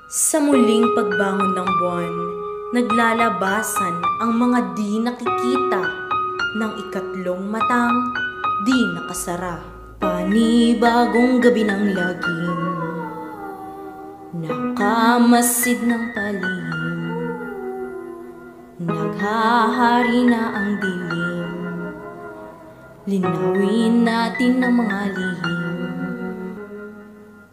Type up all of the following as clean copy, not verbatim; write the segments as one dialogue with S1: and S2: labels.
S1: Sa muling pagbangon ng buwan, naglalabasan ang mga di nakikita ng ikatlong matang di nakasara. Panibagong gabi ng lagim, nakamasid ng palihim, naghahari na ang dilim, linawin natin ang mga lihim.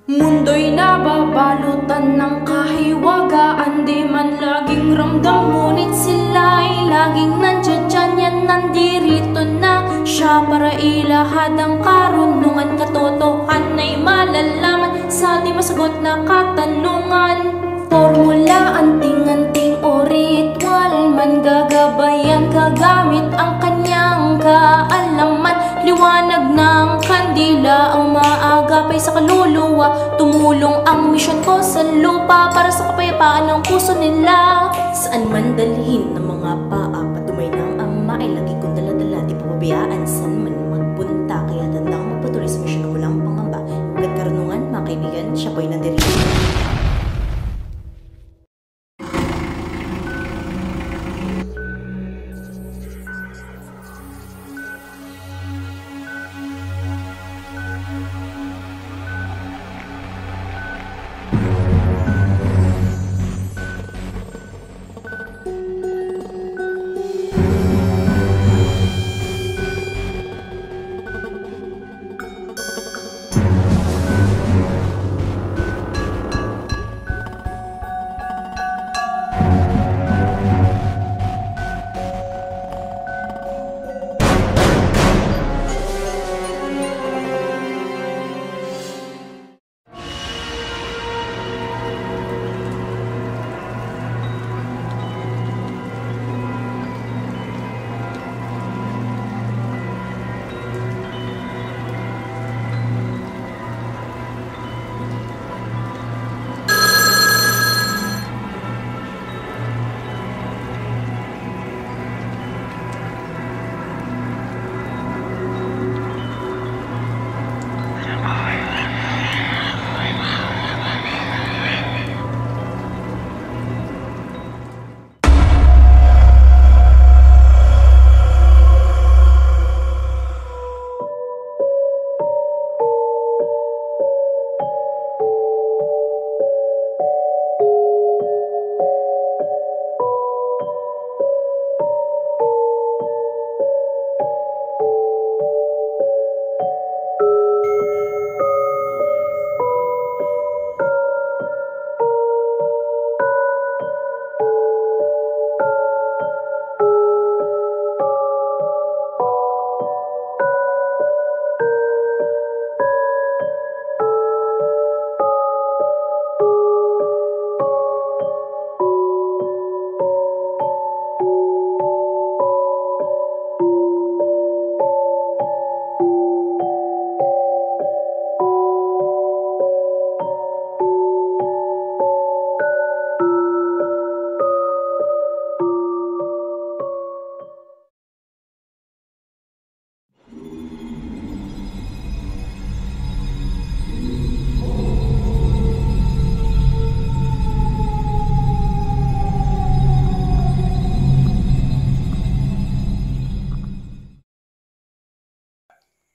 S1: Mundo'y nababalutan ng kahiwagaan, di man laging ramdam, ngunit sila'y laging nandiyan, yan nandirito na siya para ilahad ang karunungan, katotohan ay malalaman sa di masagot na katanungan. Formula, anting-anting o ritual man gagabayan, kagamit ang kanyang kaalaman. Liwanag ng kandila ang maagapay sa kaluluwa, tumulong ang misyon ko sa lupa para sa kapayapaan ng puso nila. Saan man dalhin ng mga paa, patumay ng ama ay lagi kong daladala, di pababayaan saan man magpunta, kaya tandang magpatuloy sa misyon na walang pangamba. Huwag karunungan mga kaibigan, siya po'y nandirito.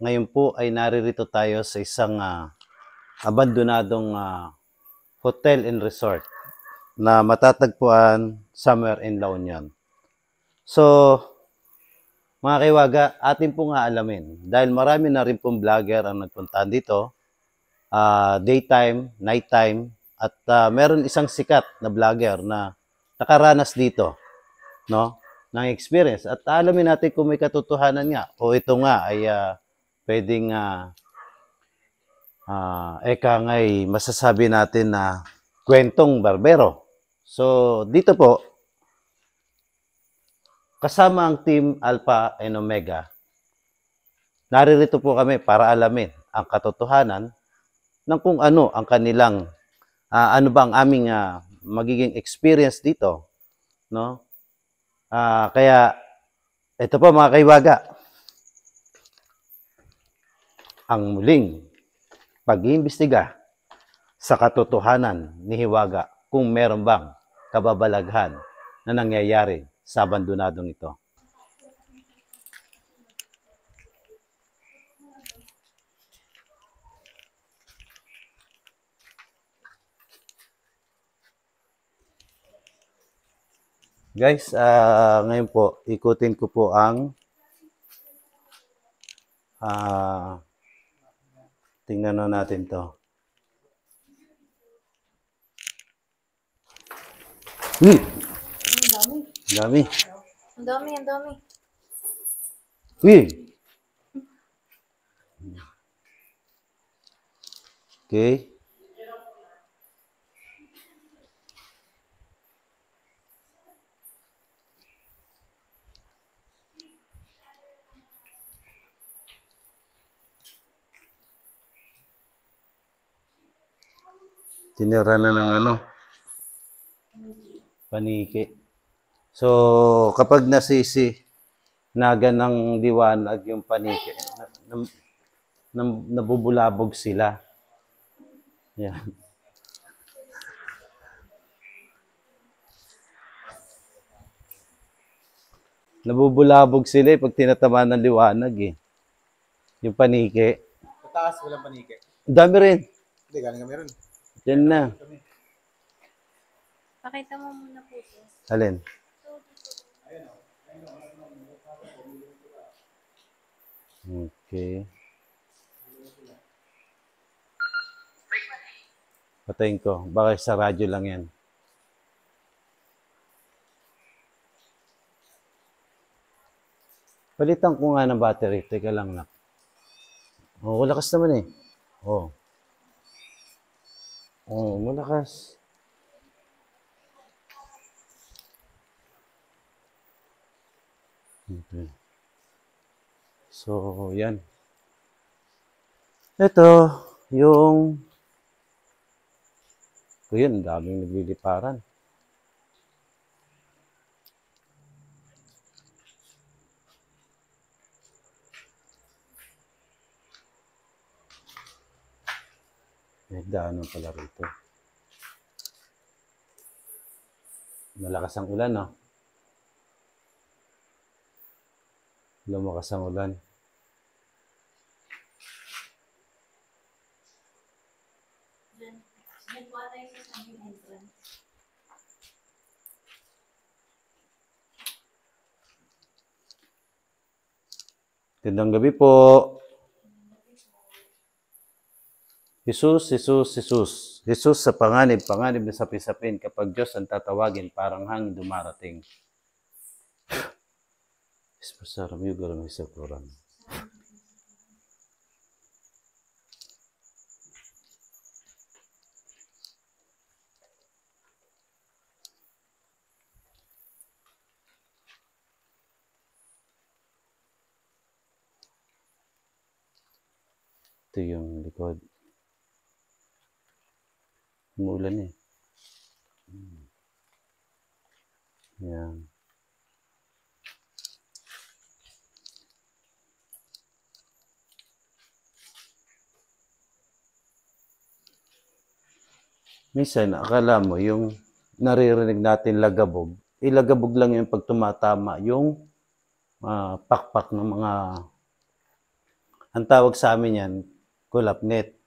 S2: Ngayon po ay naririto tayo sa isang abandonadong hotel and resort na matatagpuan somewhere in La Union. So, mga kaiwaga, atin po nga alamin. Dahil marami na rin pong vlogger ang nagpuntahan dito, daytime, nighttime, at meron isang sikat na vlogger na nakaranas dito, no, ng experience. At alamin natin kung may katotohanan nga o ito nga ay pwedeng eka nga'y masasabi natin na kwentong barbero, So, dito po, kasama ang Team Alpha and Omega, naririto po kami para alamin ang katotohanan ng kung ano ang kanilang, ano ba ang aming magiging experience dito. No? Kaya, ito po mga kaiwaga, ang muling pag-iimbestiga sa katotohanan ni Hiwaga kung meron bang kababalaghan na nangyayari sa abandonadong ito. Guys, ngayon po, ikutin ko po ang tingnan na natin to.
S1: Ang dami.
S2: Dami.
S1: Ang dami.
S2: Okay. Tinira na ng paniki. So, kapag nagan ng liwanag yung paniki, nabubulabog sila. Yan. Nabubulabog sila pag tinatamaan ng liwanag yung paniki.
S3: Sa taas, walang paniki.
S2: Dami rin.
S3: Hindi, galing kami rin.
S2: Yan na.
S1: Pakita mo muna po ito.
S2: Alin? Okay. Patayin ko. Baka sa radyo lang yan. Palitan ko nga ng battery. Teka lang na. Oh, malakas naman Oh. Oh, malakas. Okay. So, yan. Ito, yung yun, daming nagliliparan. May daanan pala rito. Malakas ang ulan, no? Lumakas ang ulan. Gandang gabi po. Jesus, Jesus, Jesus. Jesus sa panganib na sapi-sapin. Kapag Diyos ang tatawagin, parang hangin dumarating. Ispasaram yung garam sa Quran. Ito yung likod. Umulan Yan. Minsan, akala mo yung naririnig natin lagabog, ilagabog lang yung pag tumatama yung pakpak ng mga, ang tawag sa amin yan, kulapnet.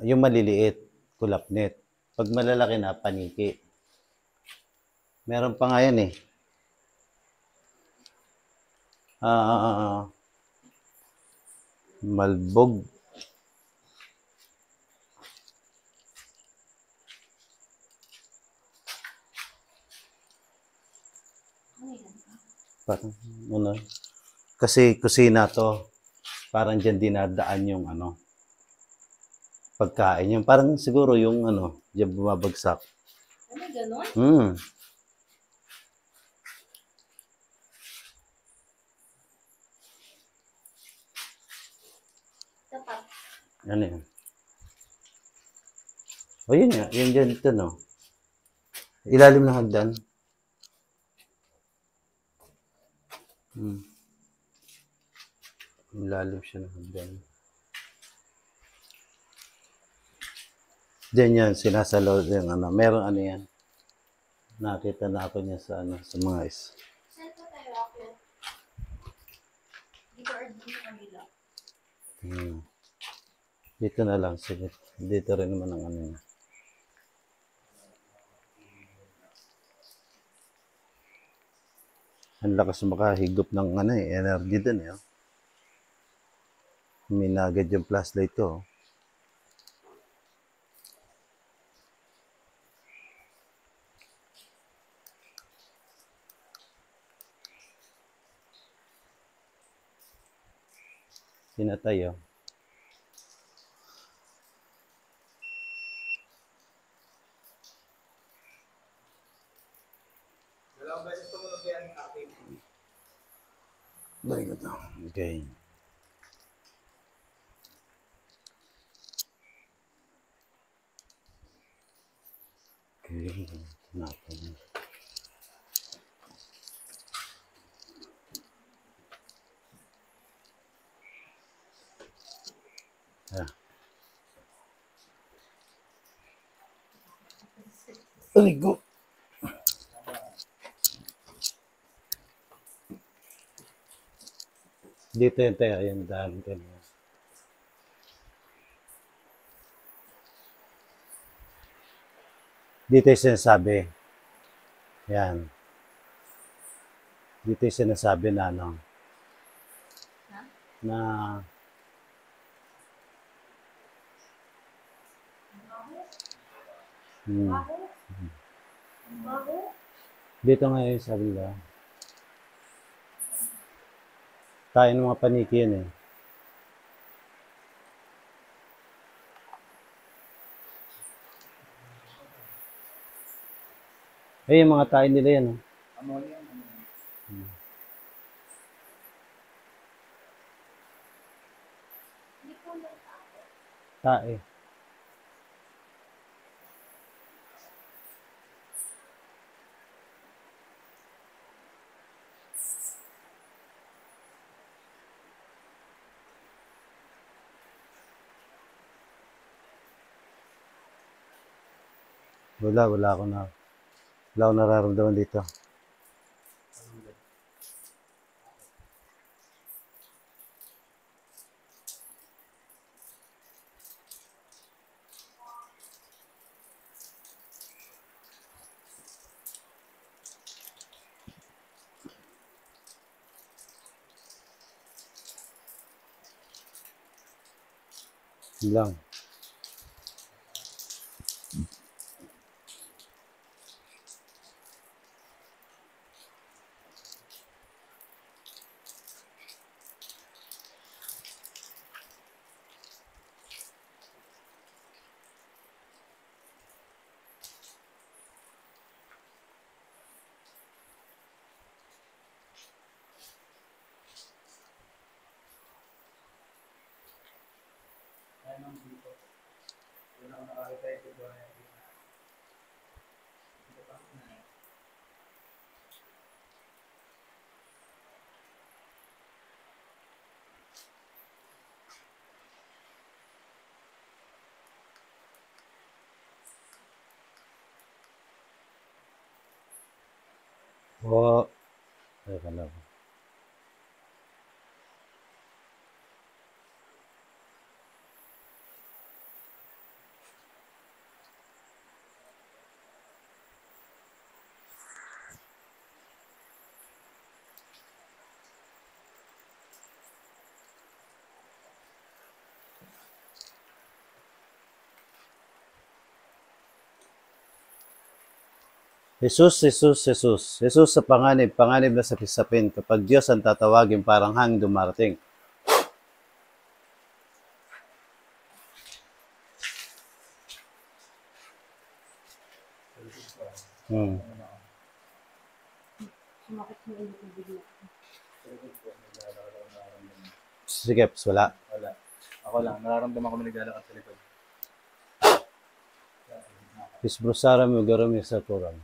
S2: Yung maliliit, kulapnet. Pag malalaki na, paniki. Meron pa nga yan malbog. Parang, kasi kusina to. Parang dyan dinadaan yung pagkain. Yung parang siguro yung ano, diyan bumabagsak.
S1: Ano, ganon?
S2: Hmm.
S1: Tapat.
S2: Ano yan? O yun nga, yun dyan ito no. Ilalim ng hagdan. Ilalim siya ng hagdan. Diyan yan, sinasalo yung ano. Meron ano yan. Nakita na ako niya sa ano, sa mga is.
S1: Saan pa tayo ako? Dito or dito sa kabila?
S2: Dito na lang, sige. Dito rin naman ang ano niya. Ang lakas makahigop ng ano eh, energy dun eh. Minagad yung flashlight ko. Pinatay oh.
S3: Dalawang beses tumunog yan, active.
S2: Very good. Okay. Okay. Natin. Ah. Aray ko. Dito yung tayo, yung daan ko. Dito yung sinasabi. Yan. Dito yung sinasabi na ano. Na dito ngayon sabi nila. Tayo ng mga paniki yan eh. Eh, yung mga tayo nila yan. Oh.
S3: Ammonia.
S2: Tae. Wala akong nararamdaman dito. Yun lang. Oo. Teka lang. Jesus sa panganib na sapisapin, kapag Diyos ang tatawagin parang hangin dumarating. Hmm.
S1: Sumakit mo ulo ko bigla.
S2: Si Keps, wala.
S3: Wala. Ako lang, nararamdaman ko may naglalakad sa likod.
S2: Isbrusara mo garam sa turan.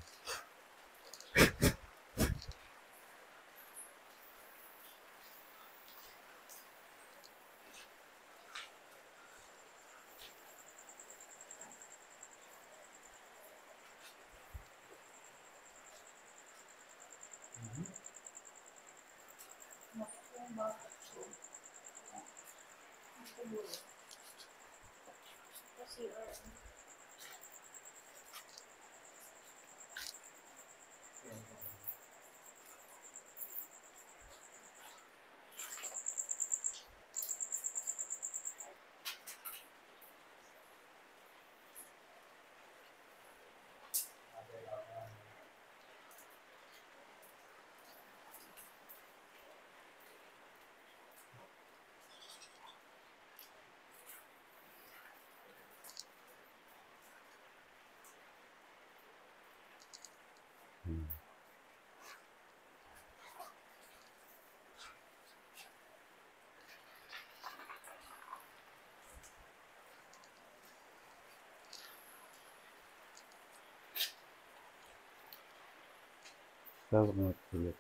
S2: Tawag mo ulit.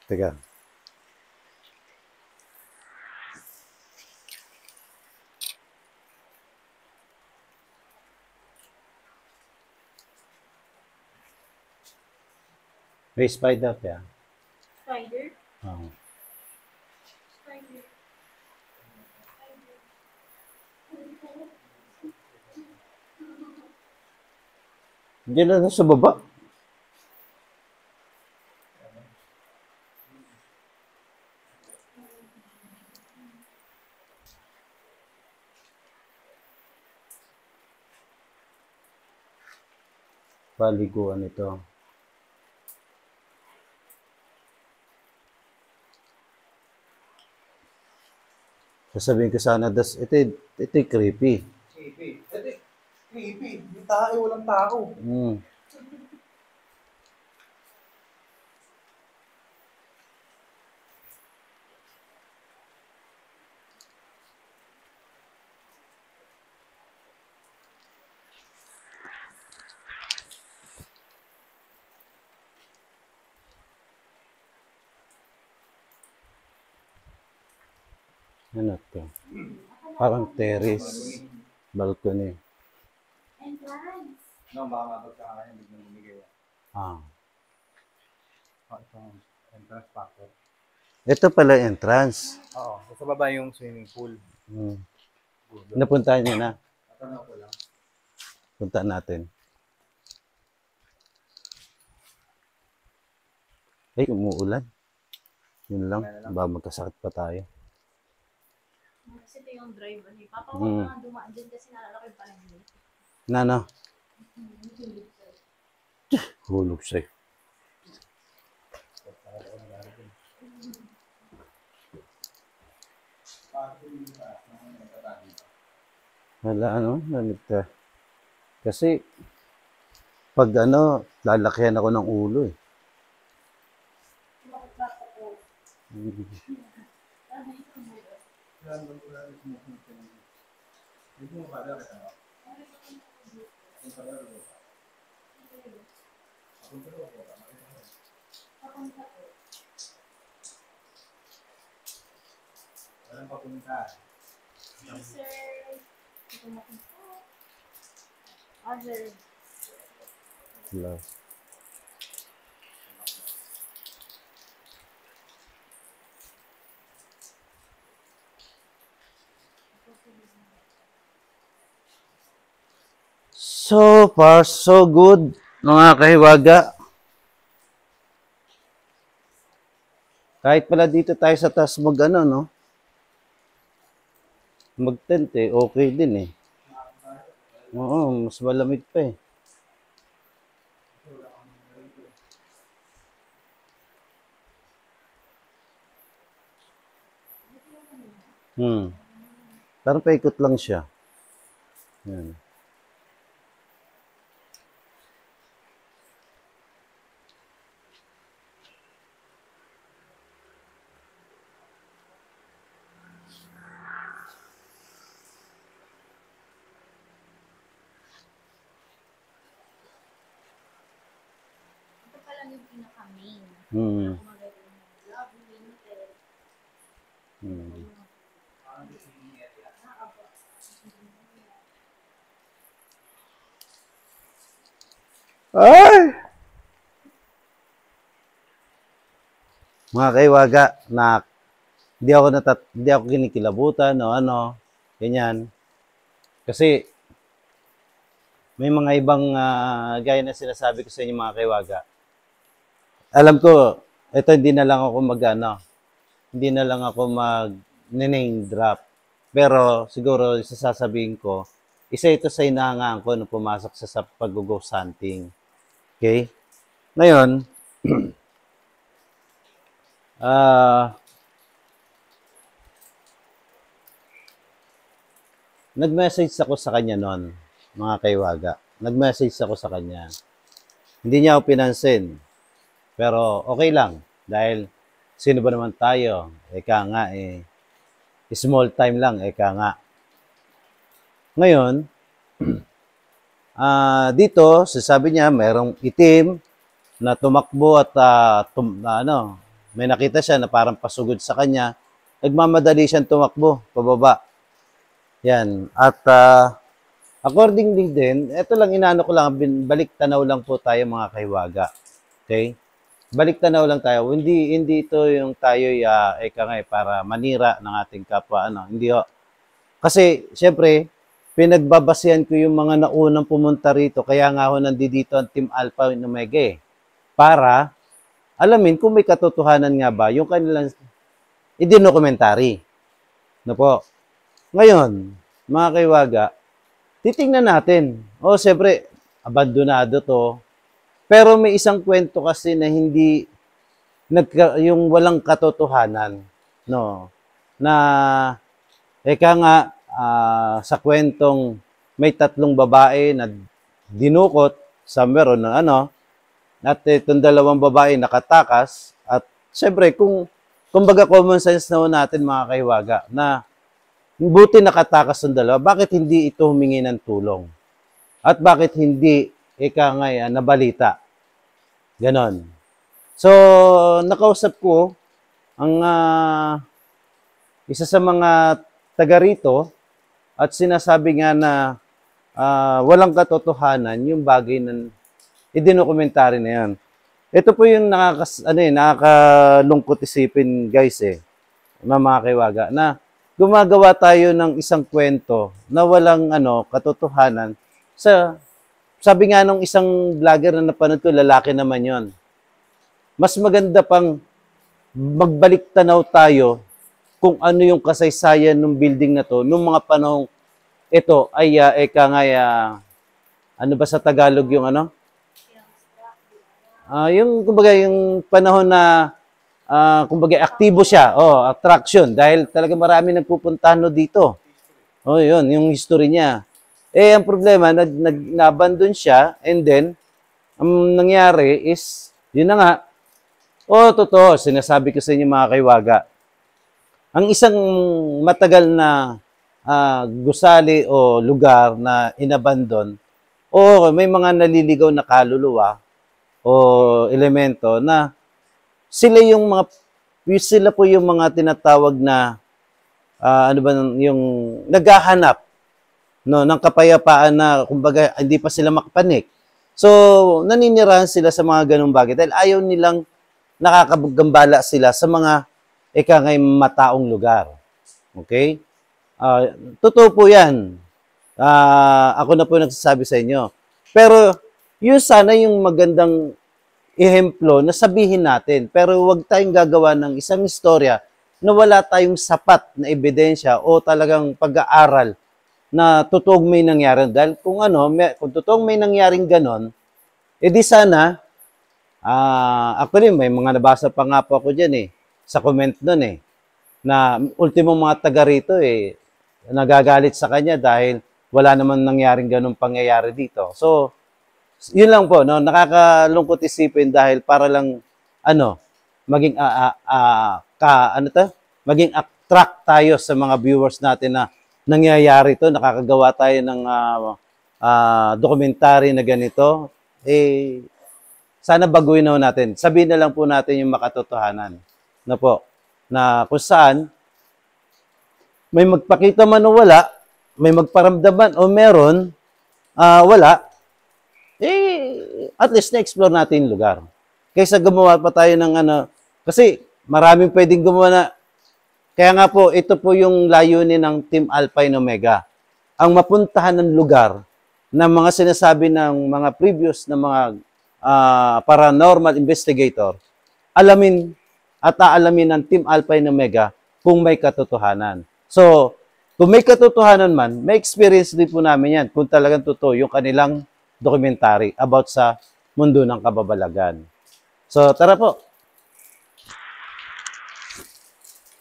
S2: Teka. May spider pa.
S1: Spider?
S2: Oo.
S1: Spider.
S2: Diyan na sa baba. Paliguan ito. Sasabihin ko sana, ito creepy.
S3: Creepy. Edi, creepy. May tayo, walang tao.
S2: Hmm. Ano to? Parang terrace. Balcony.
S1: Entrance.
S3: No, baka mapagkakayan, biglang bumigay.
S2: Ah.
S3: Itong entrance factor.
S2: Ito pala entrance.
S3: Oo, sa baba yung swimming pool.
S2: Hmm. Napuntahan niyo na.
S3: Tatanaw ko lang.
S2: Punta natin. Ay, umuulan. Yun lang. Baka magkasakit pa tayo.
S1: Kasi ito yung drive. Papa, huwag na dumaan dyan kasi nalalaki pa lang yun.
S2: Nana. Hulog sa'yo. Wala nanita. Kasi pag lalakihan ako ng ulo eh.
S3: Walang papunta.
S1: Yes, sir. Ito mapunta. Other.
S2: Wala. So far, so good, mga kahiwaga. Kahit pala dito tayo sa taas no? Mag-tent eh, okay din eh. Oo, mas malamig pa eh. Parang paikot lang siya. Yan.
S1: Ito pala yung pinaka-main.
S2: Hmm.
S1: Love limited.
S2: Hmm. Ay! Mga kaiwaga, na di ako kinikilabutan o ano, ganyan. Kasi may mga ibang gaya na sinasabi ko sa inyo mga kaiwaga. Alam ko, ito hindi na lang ako hindi na lang ako mag-name drop. Pero siguro sasabihin ko, isa ito sa inahangaan ko nung pumasok sa pag-ghost hunting. Okay? Ngayon, nag-message ako sa kanya noon, mga kaiwaga. Nag-message ako sa kanya. Hindi niya ako pinansin. Pero okay lang. Dahil sino ba naman tayo? Eka nga eh. Small time lang, eka nga. Ngayon, dito, sasabi niya, mayroong itim na tumakbo at may nakita siya na parang pasugod sa kanya. Nagmamadali siyang tumakbo, pababa. Yan. At accordingly din, ito lang inaano ko lang, balik tanaw lang po tayo mga kaiwaga. Okay? Balik tanaw lang tayo. Hindi ito yung tayo para manira ng ating kapwa. Hindi ho. Kasi, syempre, pinagbabasihan ko yung mga naunang pumunta rito. Kaya nga ho nandito ang Team Alpha and Omega eh. Para alamin kung may katotohanan nga ba yung kanilang idinokumentary. No po. Ngayon, mga kaiwaga, titingnan natin. Siyempre, abandonado to. Pero may isang kwento kasi na hindi yung walang katotohanan, no. Na sa kwentong may 3 babae na dinukot sa meron ng at itong 2 babae nakatakas at siyempre kumbaga common sense na natin mga kaiwaga na buti nakatakas ng 2, bakit hindi ito humingi ng tulong? At bakit hindi nabalita? Ganon. So, nakausap ko ang isa sa mga taga rito at sinasabi nga na walang katotohanan yung bagay na idinokumentary na yan. Ito po yung nakakalungkot isipin guys mga kaiwaga, na gumagawa tayo ng isang kwento na walang katotohanan. Sabi nga nung isang vlogger na napanood ko, lalaki naman yon. Mas maganda pang magbalik tanaw tayo kung ano yung kasaysayan ng building na to nung mga panahong ito ay ano ba sa Tagalog yung yung kumbaga yung panahon na kumbaga aktibo siya, attraction dahil talaga marami nagpupuntahan dito. Yun, yung history niya. Ang problema, na-abandon siya and then ang nangyari is yun na nga. Totoo, sinasabi ko sa inyo mga kaiwaga. Ang isang matagal na gusali o lugar na inabandon, may mga naliligaw na kaluluwa o elemento na sila po yung mga tinatawag na yung naghahanap ng kapayapaan na kumbaga hindi pa sila makapanik. So, naninirahan sila sa mga ganung bagay dahil ayaw nilang nakakagambala sila sa mga mataong lugar. Okay? Totoo po yan. Ako na po nagsasabi sa inyo. Pero, yun sana yung magandang ehemplo na sabihin natin. Pero huwag tayong gagawa ng isang istorya na wala tayong sapat na ebidensya o talagang pag-aaral na totoong may nangyari. Dahil kung kung totoong may nangyaring ganon, edi sana, actually may mga nabasa pa nga po ako dyan sa comment nun na ultimo mga taga rito nagagalit sa kanya dahil wala naman nangyaring ganong pangyayari dito. So, yun lang po, no? Nakakalungkot isipin dahil para lang, maging, maging attract tayo sa mga viewers natin na nangyayari to, nakakagawa tayo ng documentary na ganito, sana baguhin natin. Sabihin na lang po natin yung makatotohanan. Na po, na kung saan, may magpakita man o wala, may magparamdaman o meron, wala, at least na-explore natin yung lugar. Kaysa gumawa pa tayo ng kasi maraming pwedeng gumawa na, kaya nga po, ito po yung layunin ng Team Alpine Omega. Ang mapuntahan ng lugar na mga sinasabi ng mga previous na mga paranormal investigator, alamin at aalamin ng Team Alpine Omega kung may katotohanan. So, kung may katotohanan man, may experience din po namin yan kung talagang totoo yung kanilang documentary about sa mundo ng kababalagan. So, tara po.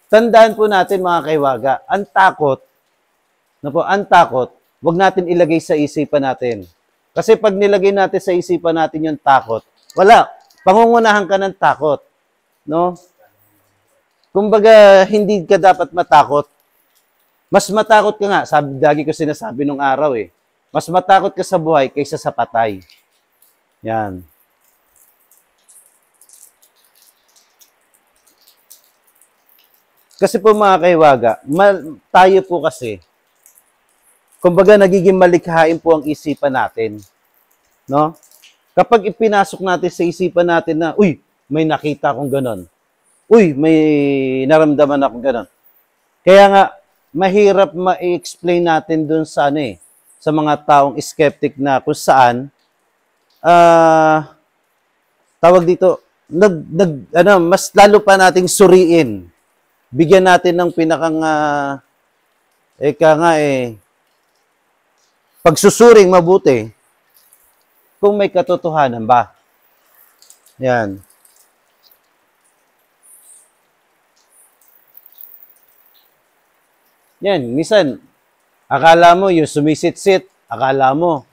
S2: Tandaan po natin mga kaiwaga, ang takot, wag natin ilagay sa isipan natin. Kasi pag nilagay natin sa isipan natin yung takot, wala, pangungunahan ka ng takot. No? Kumbaga, hindi ka dapat matakot. Mas matakot ka nga, lagi ko sinasabi nung araw mas matakot ka sa buhay kaysa sa patay. Yan. Kasi po mga kaiwaga, tayo po kasi, kumbaga nagiging malikhain po ang isipan natin. No? Kapag ipinasok natin sa isipan natin na, uy, may nakita akong ganon. Uy, may naramdaman akong ganon. Kaya nga, mahirap ma-explain natin dun sa sa mga taong skeptic na kung saan, tawag dito, mas lalo pa nating suriin. Bigyan natin ng pinakang, pagsusuring mabuti kung may katotohanan ba. Yan. Yan, minsan, akala mo yung sumisit-sit, akala mo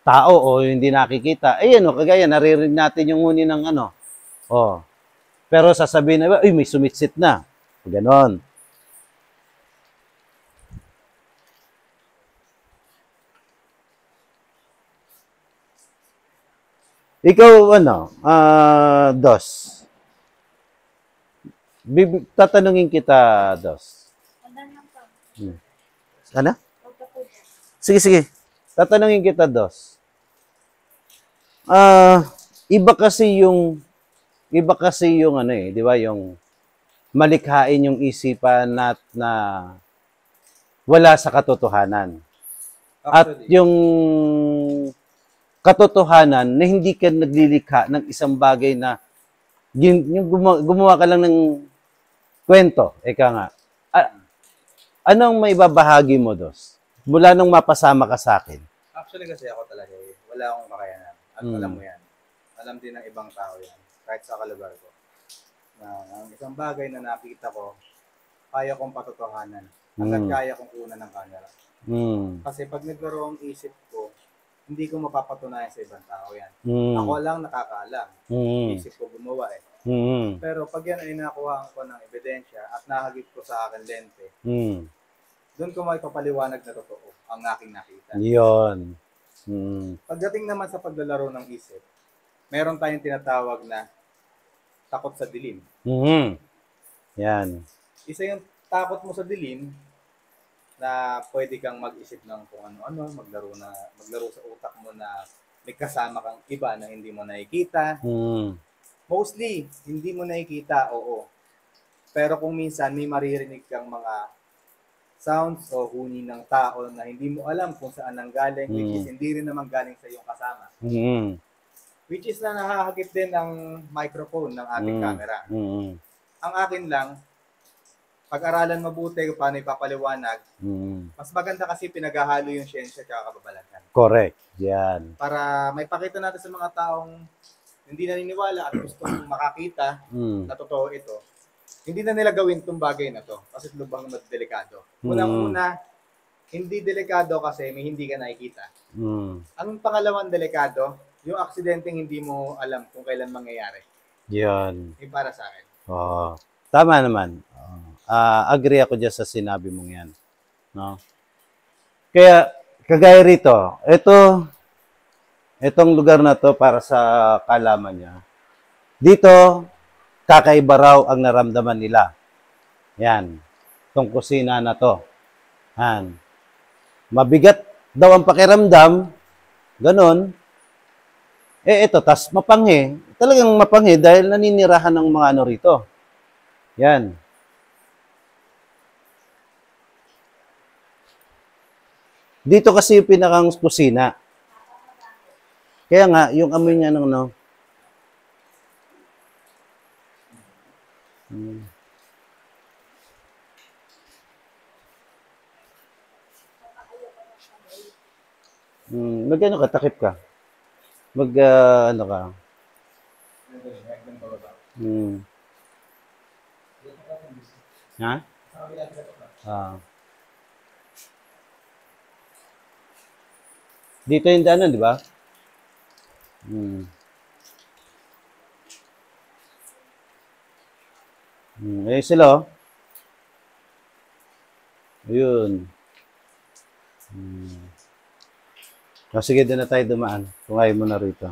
S2: tao o hindi nakikita. Kagaya, naririnig natin yung huni ng Pero sasabihin na, may sumitsit na. Ganon. Ikaw, Dos. Tatanungin kita, Dos. Ano? Sige. Tatanungin kita, Dos. Iba kasi yung di ba, yung malikhain yung isipan na wala sa katotohanan. At yung katotohanan na hindi ka naglilikha ng isang bagay na yung gumawa ka lang ng kwento, nga. Anong may babahagi mo, Dos? Mula nung mapasama ka sa akin.
S3: Actually kasi ako talaga wala akong kakayanan. At alam mo yan. Alam din ng ibang tao yan. Kahit sa kalugar ko. Na ang isang bagay na nakita ko, kaya kong patotohanan. At kaya kong kunan ng camera. Kasi pag naglaro ang isip ko, hindi ko mapapatunayan sa ibang tao yan. Ako lang nakakaalam. Isip ko gumawa Pero pag yan ay nakuha ko ng ebidensya at nahagip ko sa akin lente, doon ko maipapaliwanag na totoo ang aking nakita.
S2: Yun.
S3: Pagdating naman sa paglalaro ng isip, meron tayong tinatawag na takot sa dilim.
S2: Yan.
S3: Isa yung takot mo sa dilim na pwede kang mag-isip ng kung ano-ano, maglaro sa utak mo na may kasama kang iba na hindi mo nakikita. Mostly, hindi mo nakikita, oo. Pero kung minsan may maririnig kang mga sounds o huni ng tao na hindi mo alam kung saan nanggaling, which is hindi rin naman galing sa iyong kasama. Which is na nahahagip din ang microphone ng ating camera. Ang akin lang, pag-aralan mabuti kung paano ipapaliwanag. Mas maganda kasi pinaghahalo yung siyensya at kababalagan.
S2: Correct. Yan.
S3: Para may pakita natin sa mga taong hindi naniniwala at gustong makakita na totoo ito, hindi na nila gawin itong bagay na to kasi lubang na delikado. Unang-una, hindi delikado kasi may hindi ka nakikita. Ang pangalawang delikado, yung aksidenteng hindi mo alam kung kailan mangyayari.
S2: Yan.
S3: Yung para sa akin.
S2: Tama naman. Agree ako dyan sa sinabi mong yan. No? Kaya, kagaya rito, itong lugar na to para sa kalaman niya. Dito, kakaiba raw ang naramdaman nila. Yan. Itong kusina na to. Yan. Mabigat daw ang pakiramdam. Ganon. Ito, tas mapanghi. Talagang mapanghi dahil naninirahan ng mga ano rito. Yan. Dito kasi yung pinakang kusina. Kaya nga, yung amoy niya ng ano. Mag-ano ka, takip ka. Ano ka. Ha? Dito yung daanan, di ba? Ayun sila, oh. Ayun. Sige, doon na tayo dumaan. Kung ayaw mo na rito.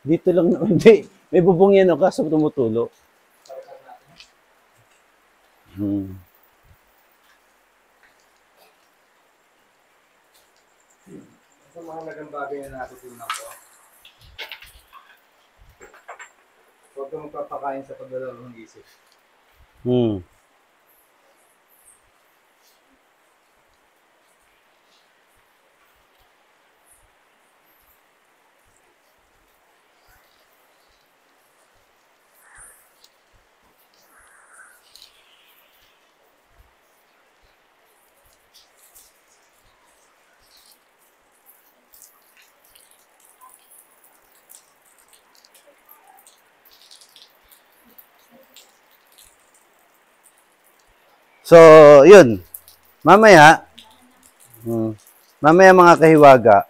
S2: Dito lang na. Hindi. May bubong yan, oh, kaso tumutulo.
S3: Sa mahalagang bagay na natutunan ko, huwag kang magpapakain sa paglalaro ng isip.
S2: So, yun. Mamaya mga kahiwaga,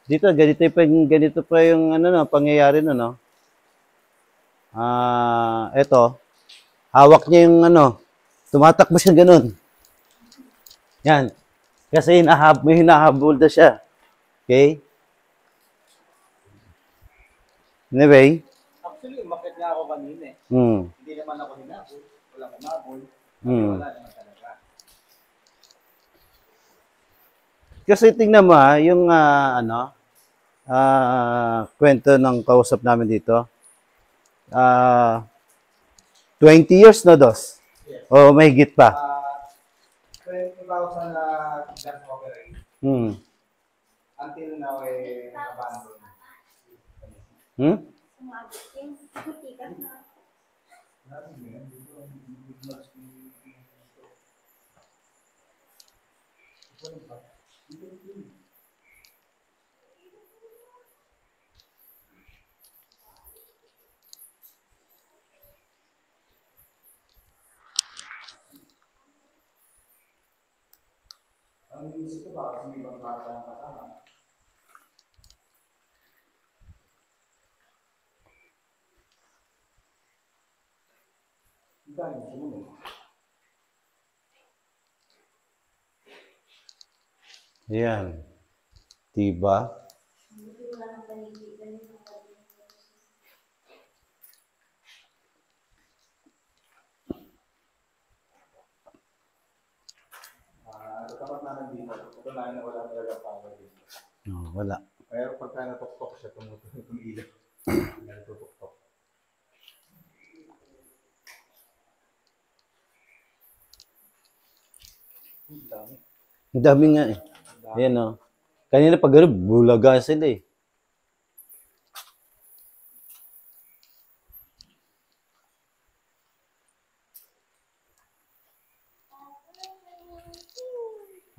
S2: dito, ganito pa yung ano, no, pangyayari na, no? Eto, hawak niya yung ano, tumatakbo siya ganun. Yan. Kasi may hinahabol na siya. Okay? Anyway.
S3: Actually, umakit nga ako kanina eh. Hindi naman ako hinabol. Walang umabol. Wala naman talaga.
S2: Kasi tingnan mo yung kwento ng kausap namin dito. 20 years na dos?
S3: Yes.
S2: O may higit pa?
S3: 20,000 na gas operate. Until now, abandoned. Ang inisip ko ba kasi may ibang bata ng kasama?
S2: Ayan. Diba?
S3: Tapat namin dito. Ito na wala talaga power dito.
S2: No, wala.
S3: Pero pagka natuktok siya, tumiilaw. Natutuktok. Ang dami.
S2: Ang dami nga eh. Ayan o. Kanina pag gano'n, bulaga sila eh.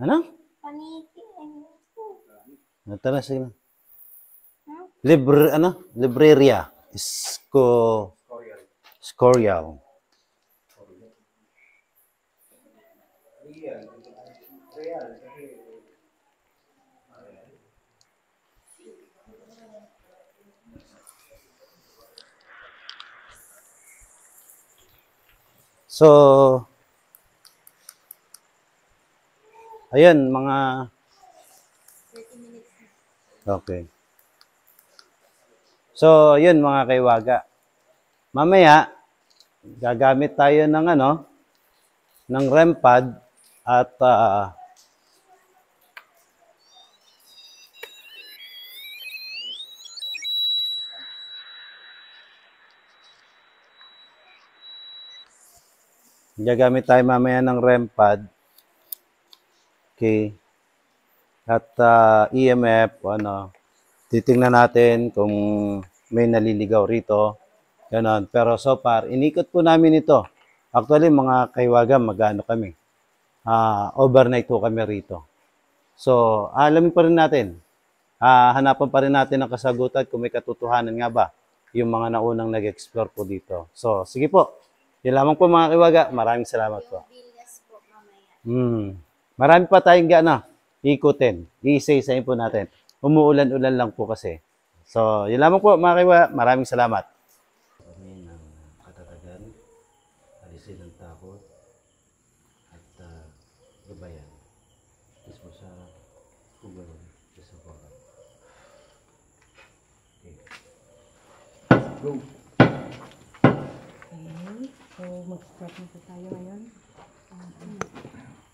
S2: Ano? Tara, sige. Libreria. Scorial. So, ayun, mga... Okay. So, yun mga kaiwaga. Mamaya, gagamit tayo ng ng REM pad at gagamit tayo mamaya ng REM pad. Okay. At EMF, titingnan natin kung may naliligaw rito. Ganon. Pero so far, inikot po namin ito. Actually, mga kaiwaga, magano kami. Overnight po kami rito. So, alamin pa rin natin. Hanapan pa rin natin ang kasagutan kung may katotohanan nga ba yung mga naunang nag-explore po dito. So, sige po. Yan lamang po mga kaiwaga. Maraming salamat po. Marami pa tayong ikutin. Iisa-isahin po natin. Umuulan-ulan lang po kasi. So, yan lamang po mga kaiwaga. Maraming salamat. Kami ng katatagan, alisin ang takot, at gabayan. Tapos mo sa kugaron, sa baka. Okay. Go!
S4: Okay, so mag-start na po tayo ngayon.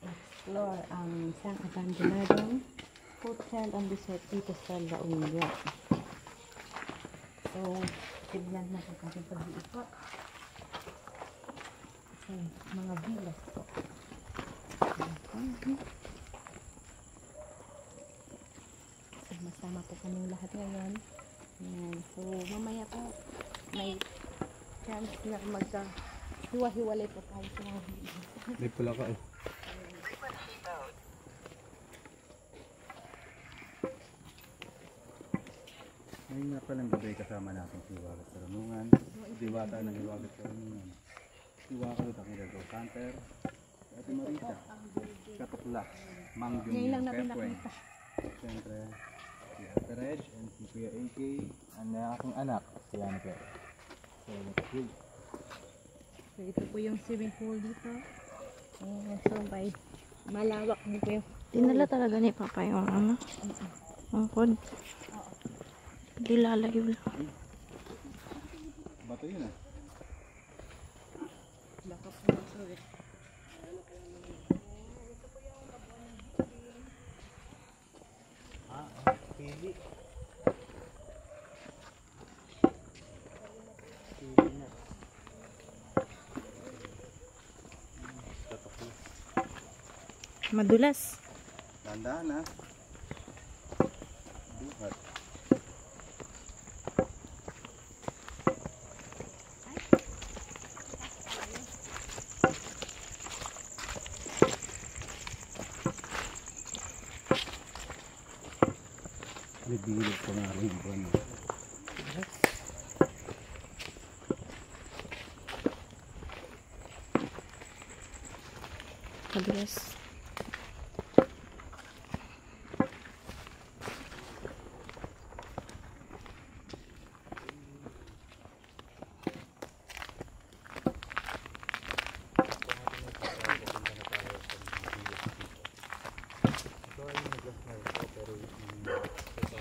S4: Explore ang isang abandonadong hotel and resort dito sa La Union. So, tignan na po natin pag-iikot. So, mga villas po. Sama-sama po kami lahat ngayon. Ayan. So, mamaya po, may chance na hiwa-hiwalay po tayo sa mga villas.
S3: May pula ka eh. Ngayon nga palang gabay kasama natin si Hiwagat Karunungan. Diwata ng Hiwagat Karunungan. Hiwagat ang Hidalgo Canter. Ate Marita. Katukla. Mang
S4: Ngayon lang
S3: Jung
S4: natin
S3: Pepweng.
S4: nakita.
S3: Siyempre, si Ate Reg and si Kuya AK. Ang aking anak, si Anike. So, let's go.
S4: So, ito po yung swimming pool dito. Ayan, so, may malawak din po yung
S1: Dinala talaga ni Papa yung ang pod. Di lalayo lang.
S3: Bato yun ah.
S4: baka po sorry.
S2: Pili.
S1: Madulas.
S3: Tandaan ha. Buhat. Nagbilog ko nga rin po.
S1: Madulas.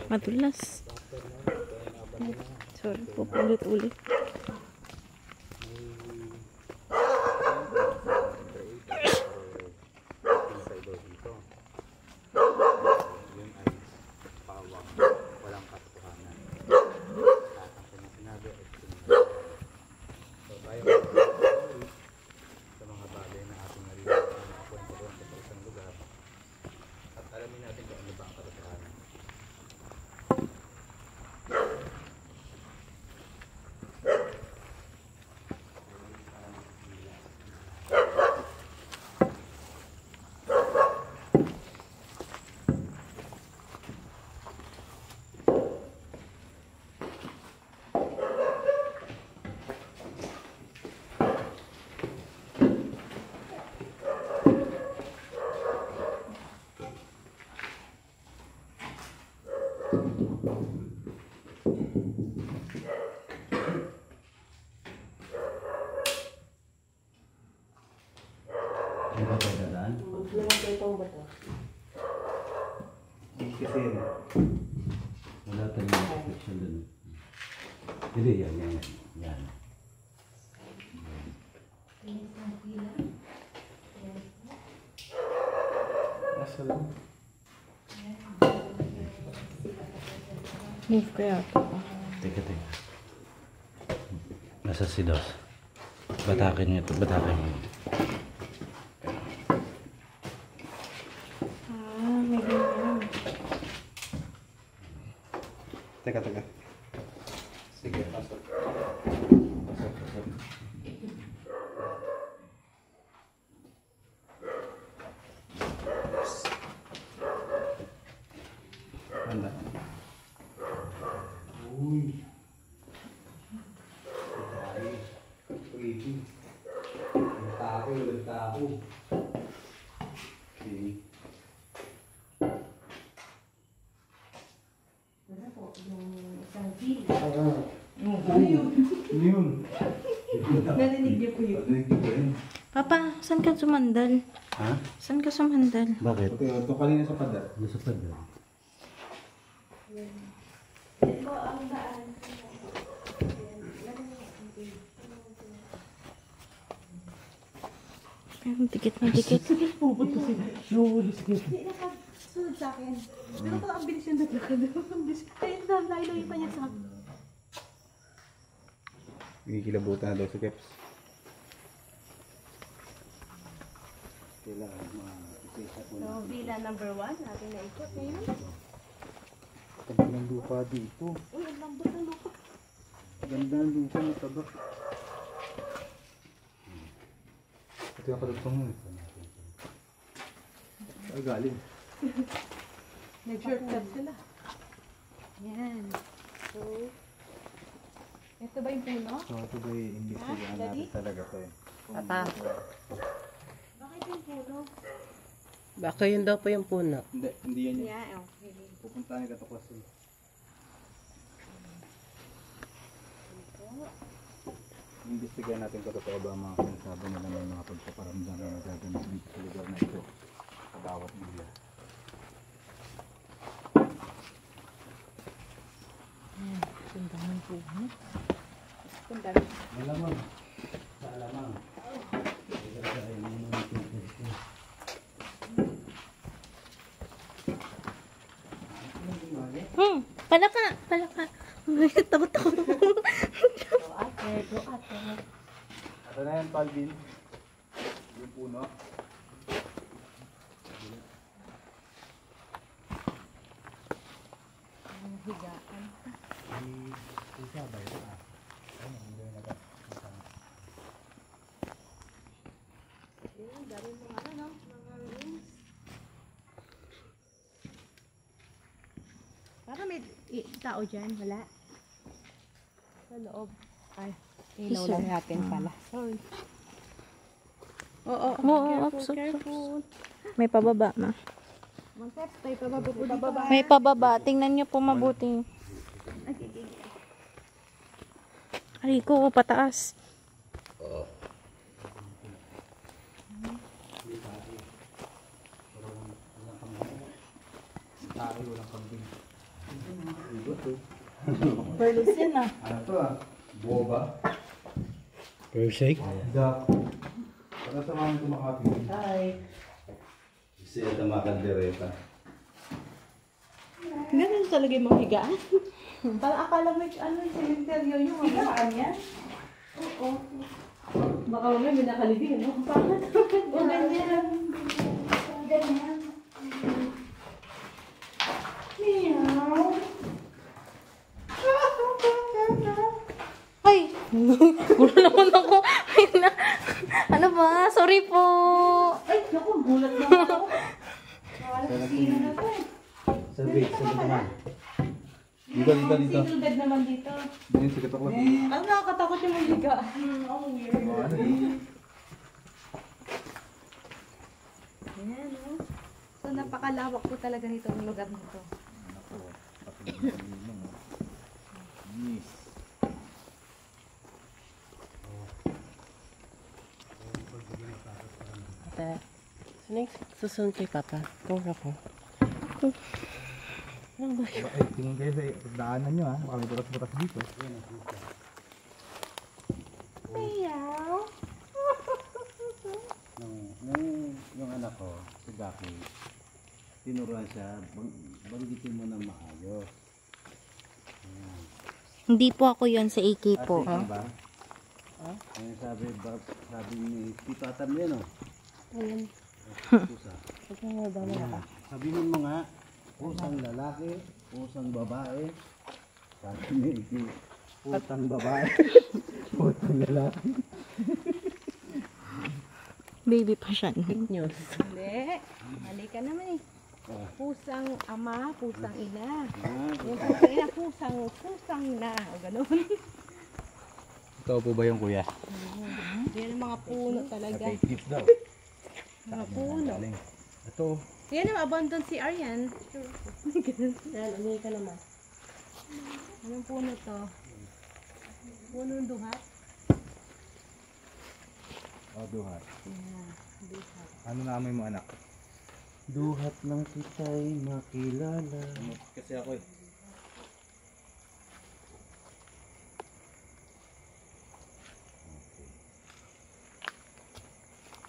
S1: Madulas. Sorry po, ulit-ulit.
S3: Yun ay pawang walang katotohanan. Lahat ng sinabi ay sinunod. So tayo sa mga bagay na ating narinig na kwento doon sa isang lugar
S2: Ano ba tayo dadaan?
S3: Kasi
S2: Wala tayong reflection dun. Hindi, yan. Yan.
S3: nasa lang.
S4: Move kaya ito.
S2: Teka. Nasa si Dos. Batakin niyo ito. Batakin niyo.
S4: May ganyan.
S3: Teka. Sige, pasok. Handa. Uy. Tao. Okay. Yun.
S4: Narinig niyo po yun.
S3: Narinig niyo ba yun?
S1: Papa, saan ka sumandal?
S2: Ha?
S1: Saan ka sumandal?
S2: Bakit?
S3: Ito kanina sa padat.
S2: Nasa pa doon.
S1: Pero dikit na dikit.
S4: Sunod sa akin. Pero ito ang bilis yung naglakad. Ang bilis. Kaya layo pa niya sa akin.
S3: Kikilabutan na daw si Keps. Kailangan isa-isa po
S4: So, villa number 1. Natin na ikot ngayon.
S3: Tagal ng lupa dito.
S4: Uy, ang lambot ng lupa.
S3: Ganda ng lupa, matabak. Ito yung kalutong mo. Ay, galing.
S4: Nag-shortcut sila. Yan. So, ito ba yung puno?
S3: So, ito ba yung imbestigahan natin talaga ito eh.
S4: Papa. Bakit yung puno?
S5: Baka yun daw po yung puno.
S3: Hindi yan yun.
S4: Yeah, okay.
S3: Pupunta na katuklas yun. Imbestigahan natin kung totoo ba ang mga sinasabi nila may mga pagpaparamdam na nagaganap dito sa lugar na ito. Sa bawat nila.
S4: Ganda ng puno. Ganda.
S2: Malamang. Sa alamang.
S1: Palaka. Takot ako.
S3: Ito na yan, Palvin. Yung puno.
S4: Higaan. Para may tao dyan, wala. Sa loob. Ay, ilaw lang natin pala. Sorry. Oo, careful.
S1: May pababa, ma.
S4: Mag-step tayo pababa.
S1: May pababa. Tingnan niyo po mabuti. Ay ko, pataas.
S4: Berlis yan ah.
S3: Ano to ah? Boba?
S2: Perfect.
S3: Duck. Para sa mga kumakapin.
S2: Kasi ito makaldereta.
S4: Ganun talaga yung mga higaan. Parang akala mo ano yung cementerio yung higaan yan. Oo. Baka mamaya may nakalibing, no? Bakit? O ganyan. Ganyan. Meow.
S1: Ay! Gulo naman ako. Ay, ano ba? Sorry po.
S4: Ay, naku, gulat na ako. Wala sino na to eh.
S2: Sabi naman.
S3: Dito.
S4: Single bed naman dito.
S3: Ganyan si katuklas.
S4: Ang nakakatakot yung mga higaan. Ang weird.
S3: Ano eh?
S4: Ayan, oh. So, napakalawak po talaga nito ang lugar nito.
S3: Yes.
S5: Ate, sino yung susunod kay Papa? Kung ako.
S3: Ay, tingin kayo sa daanan nyo ha. Baka may butas-butas dito.
S2: Yung anak ko, si Gaki, tinuruan siya, banggitin mo na maayos.
S1: Hindi po ako yon sa AK po.
S2: Ate, ba? Ayun sabi ni Tito Atam yan, oh.
S5: Ayun.
S2: Pusa.
S5: Ito nga daw na.
S2: Sabihin mo nga, pusang lalaki, pusang babae. Sabi ni Iki, pusang babae, pusang lalaki.
S1: Baby pa siya.
S5: News.
S4: Hindi. Mali ka naman eh. Pusang ama, pusang ina.
S2: Ah,
S4: Yung pusang ina, pusang na. O ganun.
S3: Ito po ba yung kuya?
S4: Yan ang mga puno talaga.
S3: Tips daw.
S4: Mga puno.
S3: Ito.
S4: Yan ang abandon si Aryan.
S5: Yan, umuwi ka naman.
S4: Anong puno to? Punong duhat?
S3: Oh, duhat. Ano namin mo anak?
S2: duhat ng kita'y makilala.
S3: Kasi ako eh.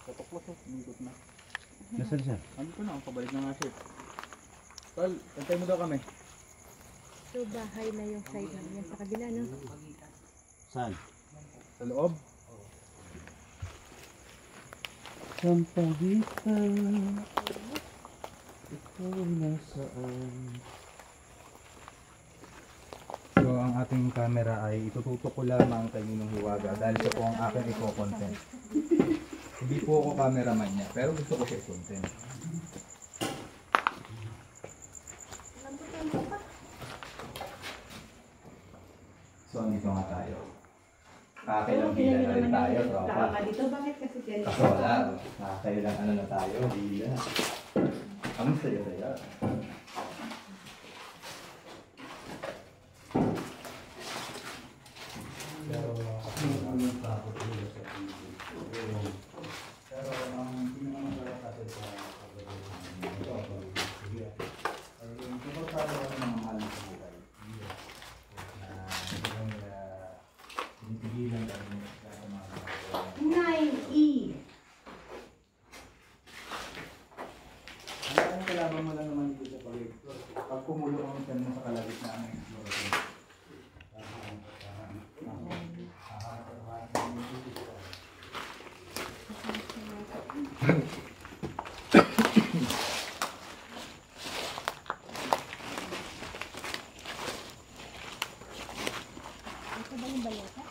S3: Patok-patok, umikot na.
S2: Nasaan siya?
S3: Ano ko na, pabalik na nga siya. Tol, antay mo daw kami.
S4: So bahay na yung side namin sa kabila, no?
S2: Saan?
S3: Sa loob?
S2: Sampagitan, ikaw nasaan?
S3: So ang ating camera ay itututok ko lamang kay Ninong Hiwaga dahil siya po ang aking i-content. Hindi po ako cameraman niya, pero gusto ko siya i-content. So andito nga tayo. Nakakailang bila na rin tayo, tropa.
S4: Dito, bakit kasi ganito?
S3: Kaso wala, nakakailang ano na tayo, bila. Ang saya-saya. Kalaban mo lang naman dito sa pag-explore. Pag kumulo ang tiyan mo sa kalagitnaan ng exploration.
S4: Ito ba yung baleta?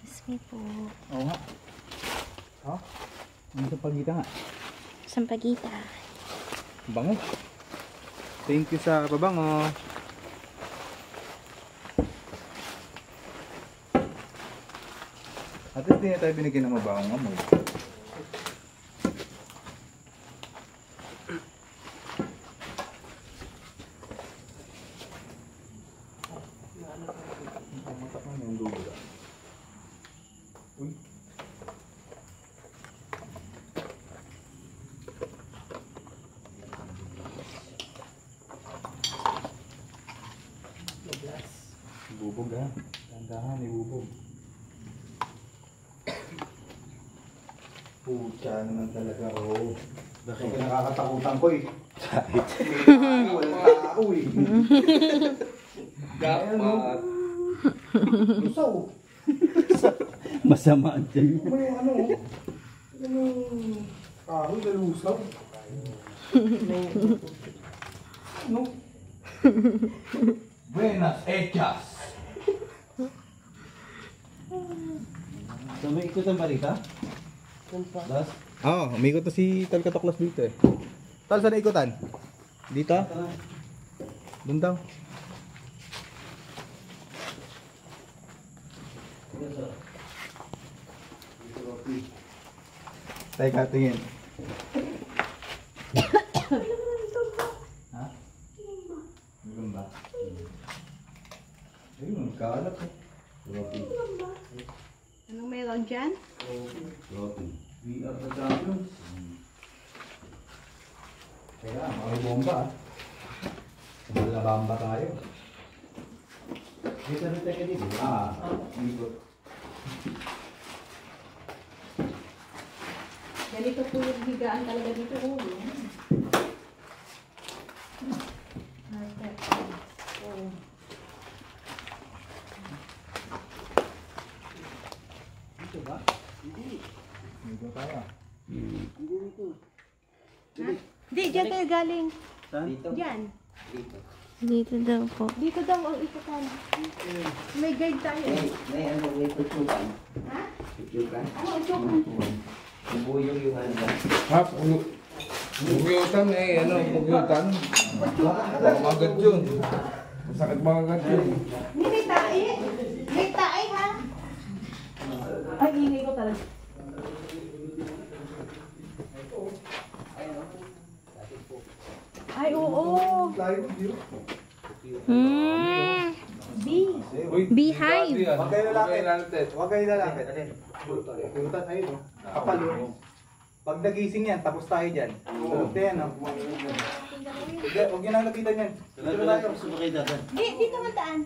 S1: Excuse po.
S3: Oo nga. Oh? Ano sa pagita nga?
S1: Sampagita.
S3: Bango. Thank you sa pabango. At least di na tayo binigyan ng mabawang amoy. Matak na yung dugo. Uy. Bubog ha. Tandahan, ibubog. Pucha naman talaga, oh. Bakit nakakatakutan ko eh. Walang tao eh. Dapat. Lusaw.
S2: Masama ang tiyan.
S3: Ano yung ano? Ano yung kahoy na lusaw? Ano? Buenas hechas.
S2: So may ikot ang balita?
S3: Umikot na si Tal Katoklas dito eh. Tal, saan na ikutan? Dito? Doon daw. Teka, tingin. Ha? Meron ba? Ayun, kalat eh.
S4: Anong meron dyan?
S3: We are the champions. Kaya, may bomba ah. Malabamba tayo. Dito rin tayo dito. Dito.
S4: Ganito po yung higaan talaga dito. Oh,
S3: Dito ba? Dito tayo.
S4: Hindi, dyan tayo galing.
S3: Dito?
S4: Dyan.
S1: Dito daw po.
S4: Dito daw ang ikutan. May guide tayo.
S6: May ano, may tutukan.
S4: Ha?
S6: Tutukan.
S4: Ano, ikutan?
S6: Bubuyog yung ano.
S7: Pugyutan eh, ano, pugyutan. Magagad yun. Masakit magagad yun.
S4: Hindi, may tae. May tae, ha? Ay, ingay ko talaga. Ay, oo.
S1: Beehive.
S3: Huwag kayo lalapit.
S7: lalapit.
S3: Huwag kayo lalapit. Ikutan tayo, no? Kapalo. Pag nagising yan, tapos tayo dyan. Tulog na yan, no? Huwag nyo nang lapitan yan. Dito na tayo.
S2: Sumakay dadan.
S4: Hindi, dito nga daan.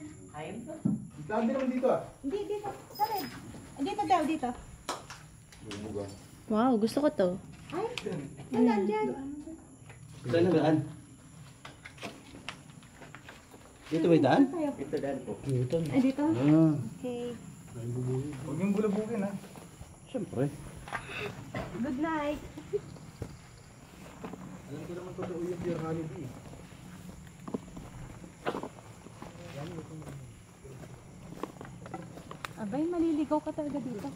S3: Daan din naman dito ah.
S4: Hindi, dito. Saan? Dito daw, dito.
S1: Wow, gusto ko to.
S4: Ay, saan dyan?
S2: Saan ang daan? Dito may daan?
S6: Ito daan po.
S4: Ay, dito?
S2: Ah,
S4: Okay.
S3: Huwag nyo bulabugin ha.
S2: siyempre.
S4: Good night.
S3: Alam ko naman totoo yung Dear Honeybee.
S4: Abay, maliligaw ka talaga dito.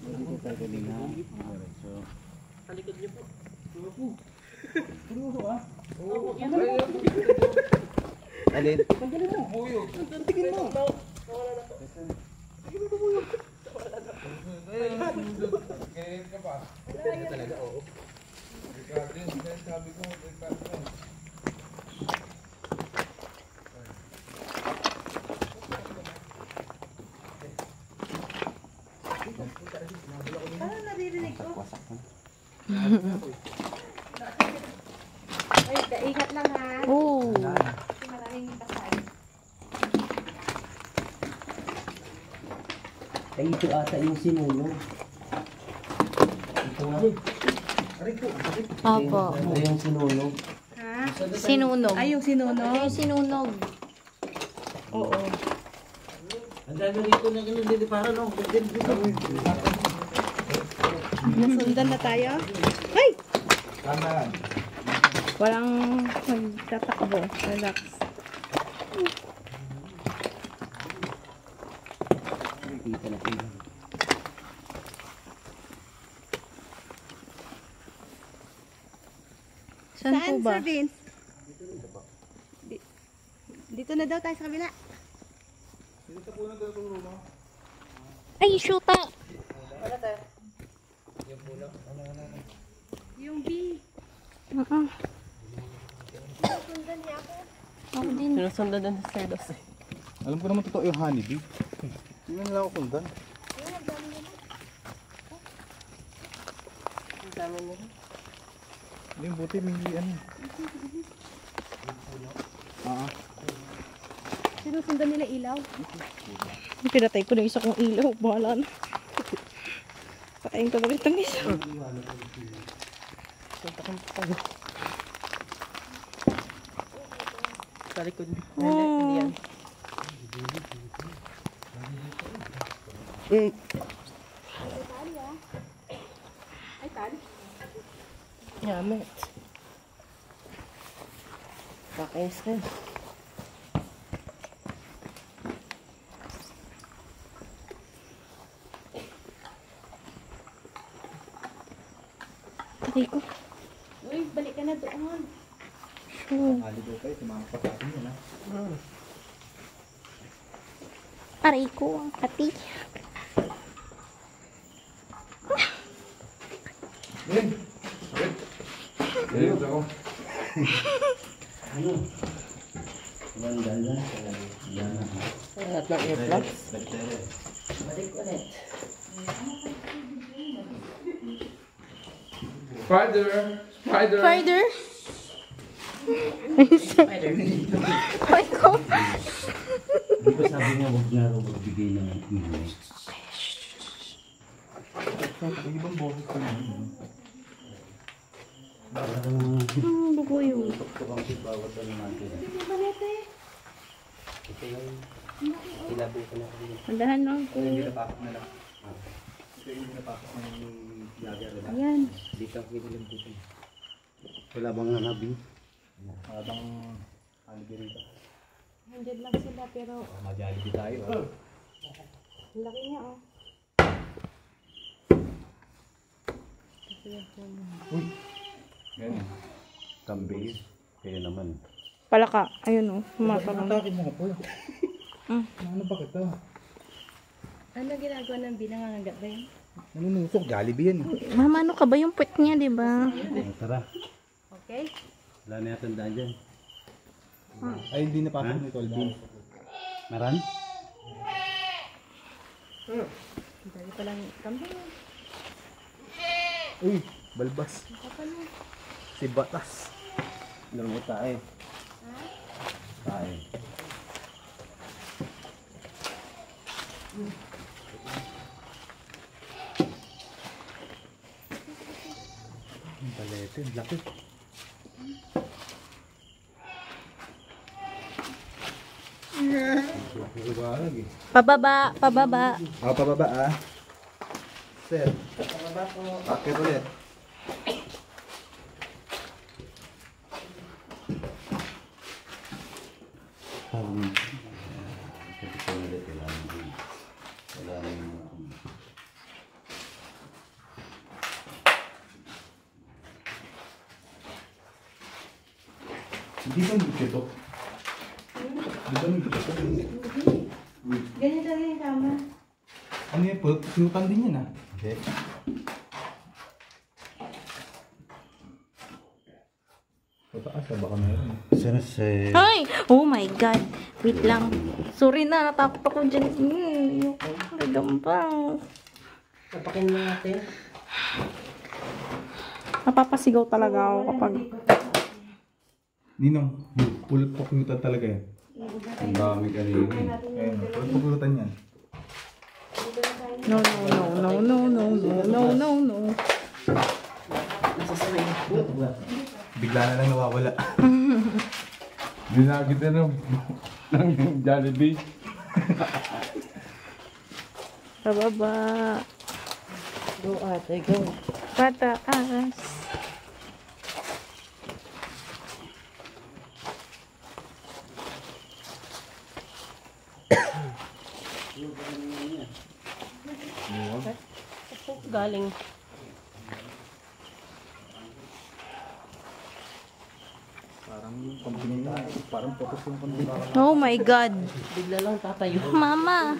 S2: Dito tayo kanina. So, alin?
S7: Ganyan ka pa. Ganyan talaga, oo. Sabi ko,
S4: Ano naririnig ko? Ay, ingat lang ha.
S1: Oh.
S4: Kasi maraming pasay.
S6: Ay, ito ata yung sinuno. Ito nga.
S1: Opo.
S6: Ito yung sinuno.
S4: Ha?
S1: Sinunog.
S4: Ay, yung sinunog?
S1: Yung sinunog.
S4: Oo.
S2: Ang dami rito na ganun din para no.
S4: Nasundan na tayo? Ay!
S3: Tama lang.
S4: Walang magtatakbo. Relax.
S6: Kita na ito.
S1: Saan po ba?
S4: Sir Vince? Dito na daw tayo sa kabila.
S1: Ay, shoota!
S4: Yung B.
S1: Sundan niya ako. Ako din.
S5: Sinusundan din sa Serdos eh.
S3: Alam ko naman totoo yung Honeybee. Hindi na lang ako kundan.
S5: Ang dami mo.
S3: Hindi yung buti may ano.
S4: Sinusundan nila ilaw. Pinatay ko na isa kong ilaw. Bahala na. Patayin ko na rin itong isa.
S5: Punta kang tayo. Sa likod. Hindi yan.
S4: Ay, tali.
S5: Yamit. Pakayos ka.
S1: Aray ko.
S4: Uy, balik ka na doon.
S1: Sure.
S3: Aligo kayo, tumama pa sa atin yun ha.
S1: Aray ko, ang pati.
S7: Ayun, ako.
S5: Lahat ng earplugs.
S7: Spider! Spider!
S1: Spider. Aray ko.
S6: Di ba sabi niya huwag nga raw magbigay ng ingay?
S3: Ibang boses ko yun.
S1: Buko yun. Andahan lang ko.
S3: Hindi napasok na lang. Ito yung hindi napasok na yung vlogger, diba?
S1: Ayan.
S3: Dito ang kinilimputin.
S2: Wala bang hanabi?
S3: Habang holiday rito.
S4: 100 lang sila pero
S3: Majality tayo ha.
S4: ang laki niya oh.
S3: Ganyan.
S2: Kambing. Kaya naman.
S1: Palaka. Ayun o. Sumatalong.
S3: Bakit mo po? Ano ba kita?
S4: Ano ginagawa ng binangangagat ba yun?
S3: Nanunusok, Jollibee yan.
S1: Mama, ano ka ba yung puwet niya, di ba?
S2: Tara.
S4: Okay?
S2: Wala na yatang daan dyan.
S3: Ay, hindi napasok ni Toldan.
S2: Maran?
S4: Dali pa lang kambing.
S3: Uy, balbas. Si Batas.
S2: Alam mo tayo. Tayo.
S3: Ang palete, laki.
S1: Pababa, pababa.
S3: Pababa ah. Sir. Pababa po. Bakit ulit? Hindi ba nagkito? Di ba nagkito?
S4: Ganyan talaga yung kama.
S3: Ano yan? Pinutan din yan ah. Okay. Pataas na baka meron.
S2: Sana si...
S1: Ay! Oh my God. Wait lang. Sorry na, natakot ako dyan. Nagampang.
S5: Tapakin mo natin.
S1: Napapasigaw talaga ako kapag...
S3: Ninong, pulot paglutan talaga yan. Ang dami kanina. Ayun, pulot paglutan yan.
S1: No, no, no, no, no, no, no, no, no, no.
S3: Bigla na lang nawawala.
S7: Ginagit na ng Jollibee.
S1: Pababa.
S5: Go ate, go.
S1: Pataas.
S5: Galing.
S3: Parang pambinin na. Parang potos yung pambinin.
S1: Oh my God.
S5: Bigla lang tatayo.
S1: Mama.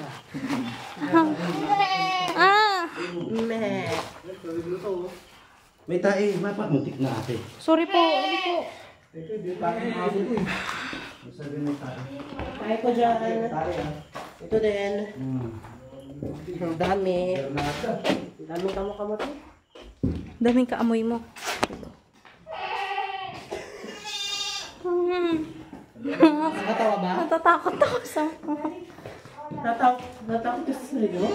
S1: Ah.
S5: Meh.
S6: May tae, mapamuntik na ate.
S1: Sorry po. Sorry po.
S5: Kaya ko dyan. Ito din. Ang dami. Ang daming kamukha to.
S1: Daming kaamoy mo.
S5: Nakatawa ba?
S1: Natatakot ako sa...
S5: Natakot ka sa sarili mo?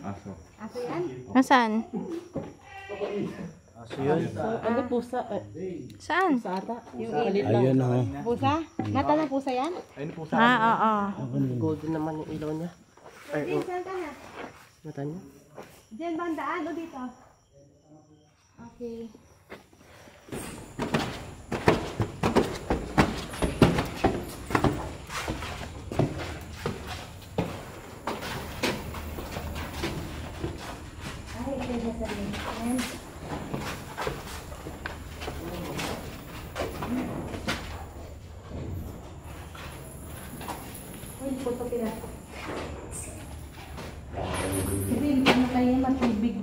S3: Aso.
S1: Nasaan?
S5: Ano pusa?
S1: Saan?
S5: Pusa ata. Yung kalit lang.
S2: Ayun o.
S4: Pusa? Mata ng pusa yan?
S3: Ayun po sa
S1: Ah, oo.
S5: Golden naman yung ilaw niya. Ay,
S4: Hey, saan ka na?
S5: mata niya.
S4: Diyan ba ang daan o dito? Okay. po ito pinasok. Kasi hindi na kaya matubig.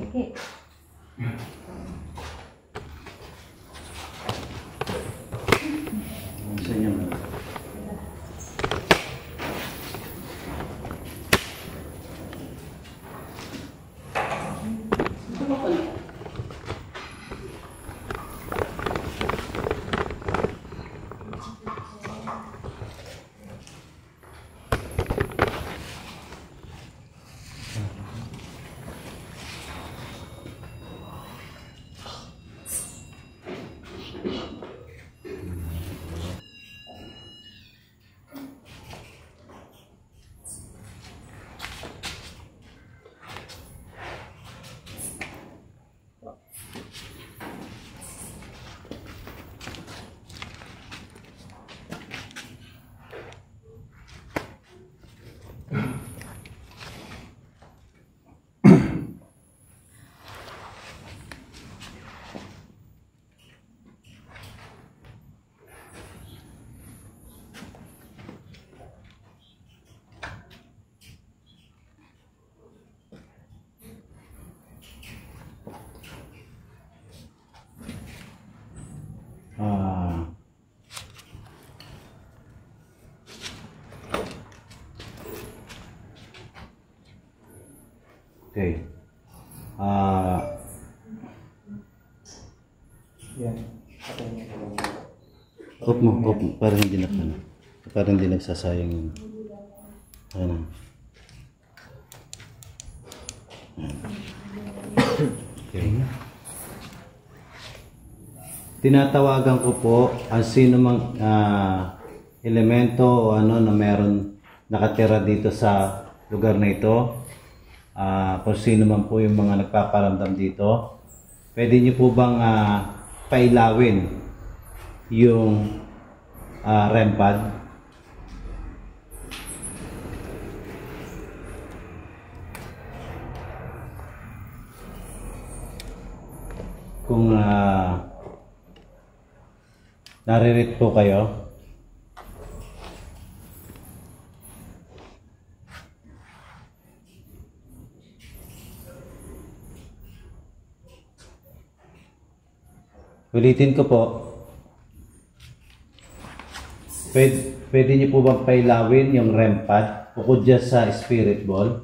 S4: Okay.
S6: Sa inyo na. Okay.
S3: Yan.
S2: Off mo. Parang hindi na ano. Parang hindi nagsasayang yun. Ano. Okay. Tinatawagan ko po ang sino mang elemento o ano na meron nakatira dito sa lugar na ito. Kung sino man po yung mga nagpaparamdam dito, pwede niyo po bang pailawin yung REM pad? Kung naririt po kayo, ulitin ko po. Pwede niyo po bang pailawin yung REM pad bukod dyan sa spirit ball?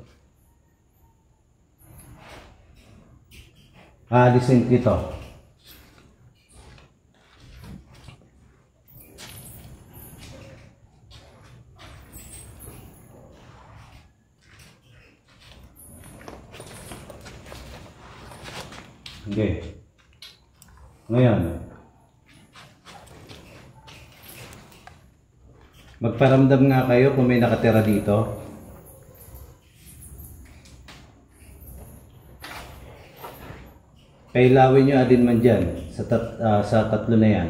S2: Alisin ito. Okay. Ngayon, magparamdam nga kayo kung may nakatira dito. Pailawin nyo adin man dyan sa tatlo na yan.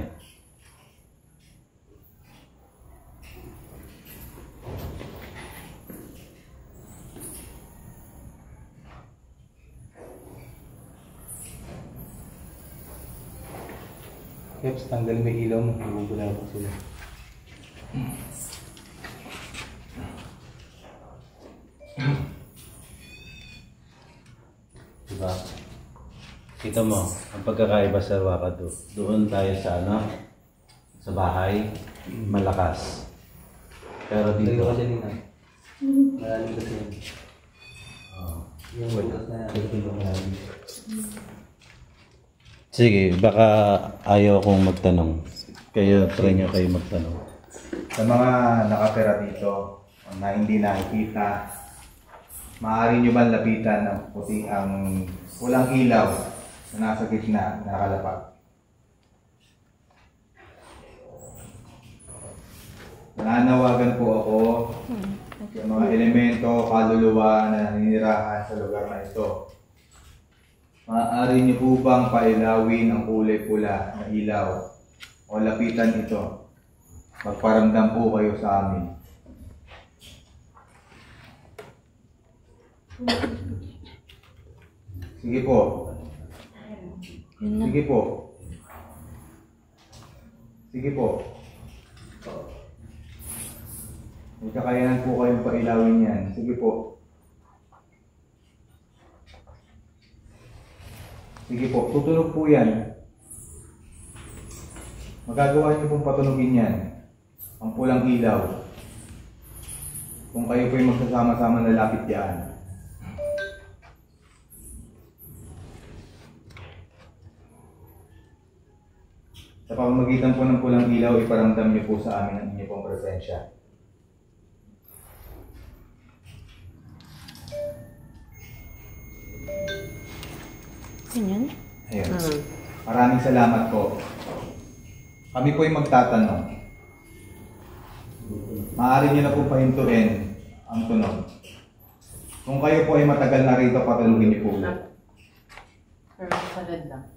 S3: Keps, tanggalin mo yung ilaw mo. Nagugula ko sila.
S2: Diba? Kita mo, ang pagkakaiba sa Wakado. Doon tayo sa ano? Sa bahay. Malakas. Pero dito.
S3: Malalim kasi yun. Yung wadas na yan.
S2: Sige, baka ayaw akong magtanong. Kaya try nyo kayo magtanong.
S3: Sa mga nakatira dito na hindi nakikita, maaari nyo ba lapitan ng puti ang walang ilaw na nasa gitna, nakalapag? Nananawagan po ako sa mga elemento, kaluluwa na naninirahan sa lugar na ito. Maaari niyo po bang pailawin ang kulay pula na ilaw o lapitan ito? Magparamdam po kayo sa amin. Sige po. Sige po. Sige po. May kakayanan po kayong pailawin yan. Sige po. Sige po, tutunog po yan. Magagawa niyo pong patunogin yan. Ang pulang ilaw. Kung kayo po'y magsasama-sama na lapit yan. Sa pamamagitan po ng pulang ilaw, iparamdam niyo po sa amin ang inyong pong presensya.
S4: Ganyan?
S3: Ayun. Maraming salamat po. Kami po ay magtatanong. Maaari niyo na po pahintuin ang tunog. Kung kayo po ay matagal na rito, patulugin niyo po ulit.
S4: Pero sagad lang.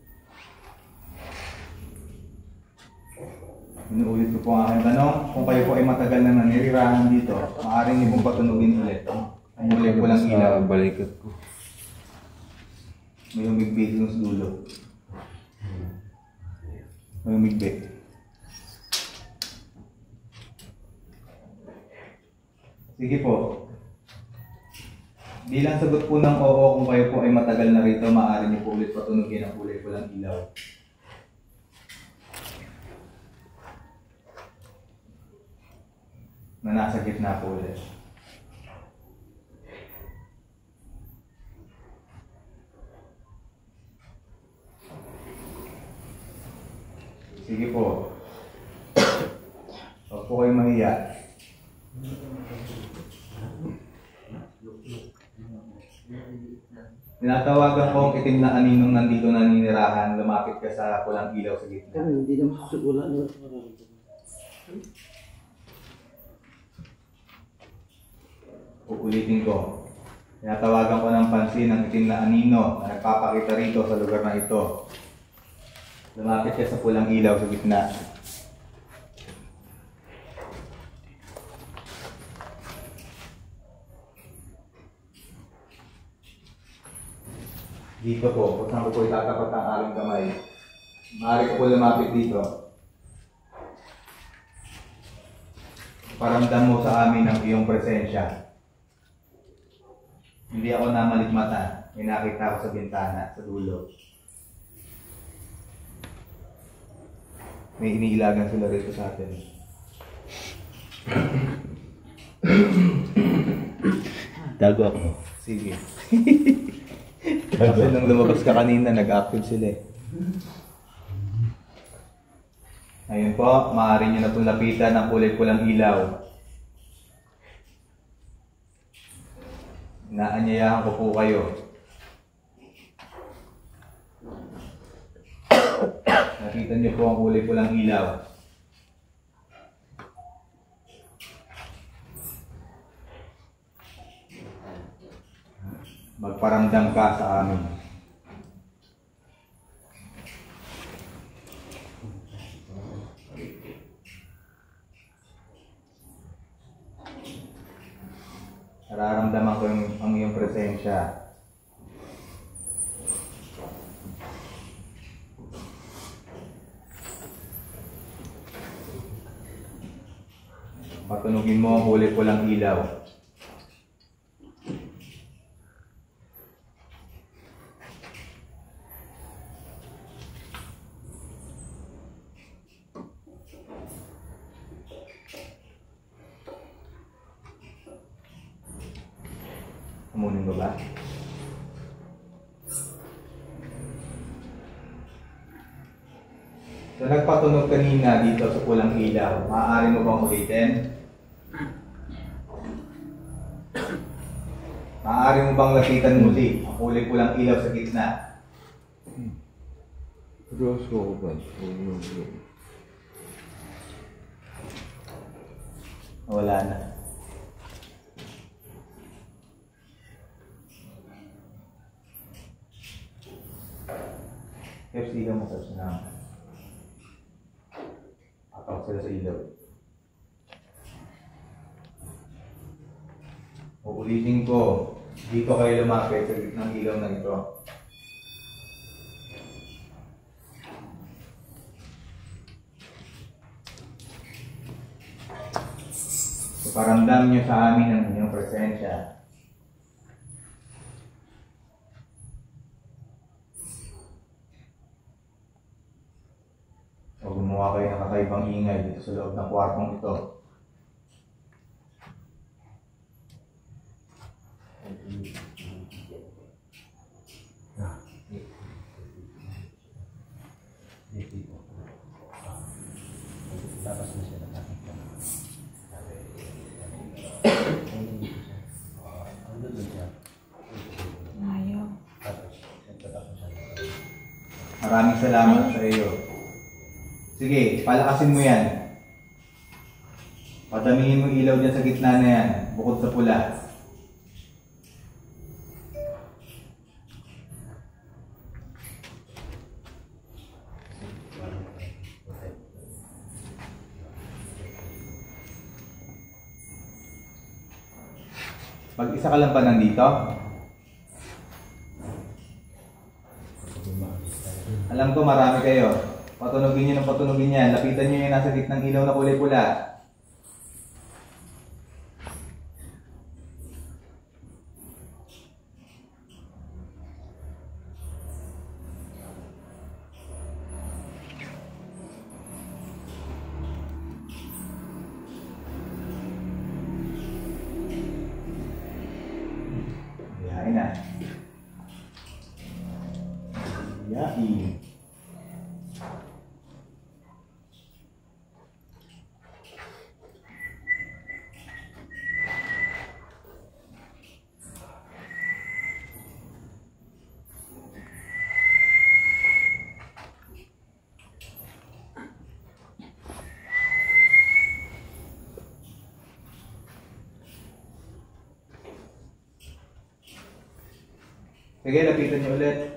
S3: Inuulit ko po ang aking tanong. Kung kayo po ay matagal na nanirirahan dito, maaari niyo pong patunugin ulit. Ang ulit ko lang ilaw.
S7: Balikat ko.
S3: May humigbig yung sa dulo. May humigbig. Sige po. Bilang sagot po ng oo, kung kayo po ay matagal na rito, maaari niyo po ulit patunugin ang kulay pulang ilaw. Na nasa gitna po ulit. Sige po. Huwag po kayo mahiya. Tinatawagan ko ang itim na aninong nandito naninirahan, lumapit ka sa pulang ilaw sa gitna.
S5: Hindi naman wala naman.
S3: Uulitin ko. Tinatawagan ko ng pansin ang itim na anino na nagpapakita rito sa lugar na ito. Lumapit ka sa pulang ilaw sa gitna. Dito po, kung saan ko po itatapat ang aking kamay. Maaari ko po lumapit dito. Paramdam mo sa amin ang iyong presensya. Hindi ako namalikmata. May nakita ko sa bintana, sa dulo. May iniilagan sila rito sa atin.
S6: Tago ako.
S3: Sige. Kasi nung lumabas ka kanina, nag-active sila eh. Ayun po, maaari nyo na itong lapitan ng kulay pulang ilaw. Inaanyayahan ko po kayo. Nakita nyo po ang kulay pulang ilaw. Magparamdam ka sa amin. Nararamdaman ko ang iyong presensya. Patunugin mo ang kulay pulang ilaw. Amunin mo ba? So nagpatunog kanina dito sa pulang ilaw. Maaari mo bang ulitin? Maaari mo bang lapitan muli ang kulay pulang ilaw sa gitna?
S7: Diyos ko ba?
S3: Wala na. Keps, ilaw mo sa sinama. Atak sila sa ilaw. Uulitin ko, dito kayo lumapit sa gitnang ilaw na ito. Iparamdam nyo sa amin ang inyong presensya. O gumawa kayo ng kakaibang ingay dito sa loob ng kwartong ito. Maraming salamat sa iyo. Sige, palakasin mo yan. Padamihin mo ilaw dyan sa gitna na yan, bukod sa pula. Mag-isa ka lang ba nandito? Alam ko marami kayo. Patunogin nyo ng patunogin yan. Lapitan nyo yung nasa gitnang ilaw na kulay pula. Yain na. Yain. Sige, lapitan nyo ulit.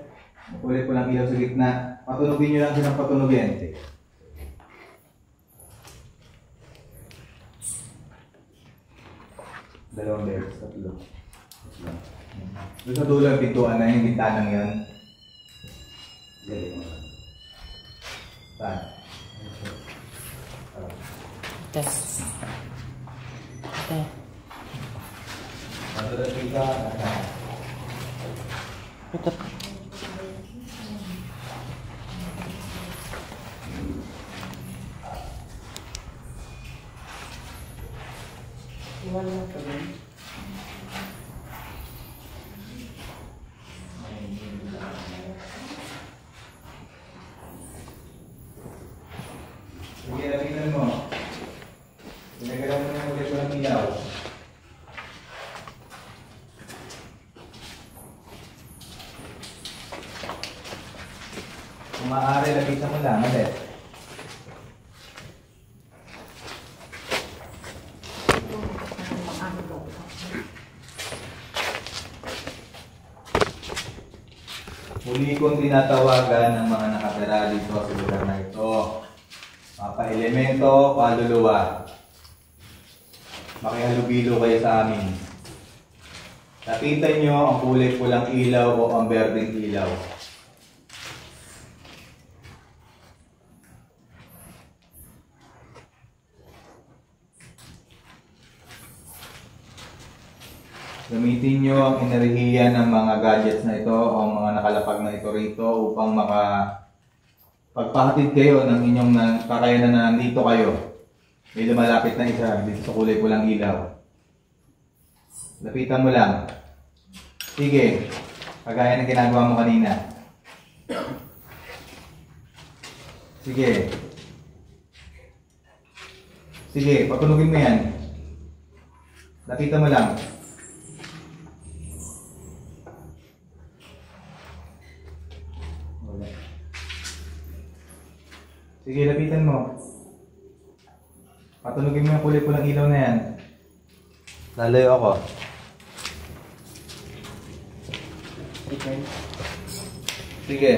S3: Ulit ko lang ilaw sa gitna. Patunogin nyo lang silang patunogin. Dalawang beses, tatlo. Doon sa dulo ang pintuan na yung bintanang yun. Saan?
S5: Test. Okay.
S3: Matulating ka.
S5: Ito. Wala pa rin.
S3: Sige, lapitan mo. Pinagalan mo na ulit walang ilaw. Kung maaari, lapitan mo lang ulit. Muli kong tinatawagan ng mga nakatira dito sa lugar na ito. Mapa-elemento, paluluwa. Makihalubilo kayo sa amin. Lapitan nyo ang kulay pulang ilaw o ang berdeng ilaw. Gamitin nyo ang enerhiya ng mga gadgets na ito o mga nakalapag na ito rito upang pagpahatid kayo ng inyong kakayanan na nandito kayo. May lumalapit na isa dito sa kulay pulang ilaw. Lapitan mo lang. Sige, kagaya ng ginagawa mo kanina. Sige. Sige, patunugin mo yan. Lapitan mo lang. Sige, lapitan mo. Patunugin mo yung kulay pulang ilaw na yan. Lalayo ako. Sige.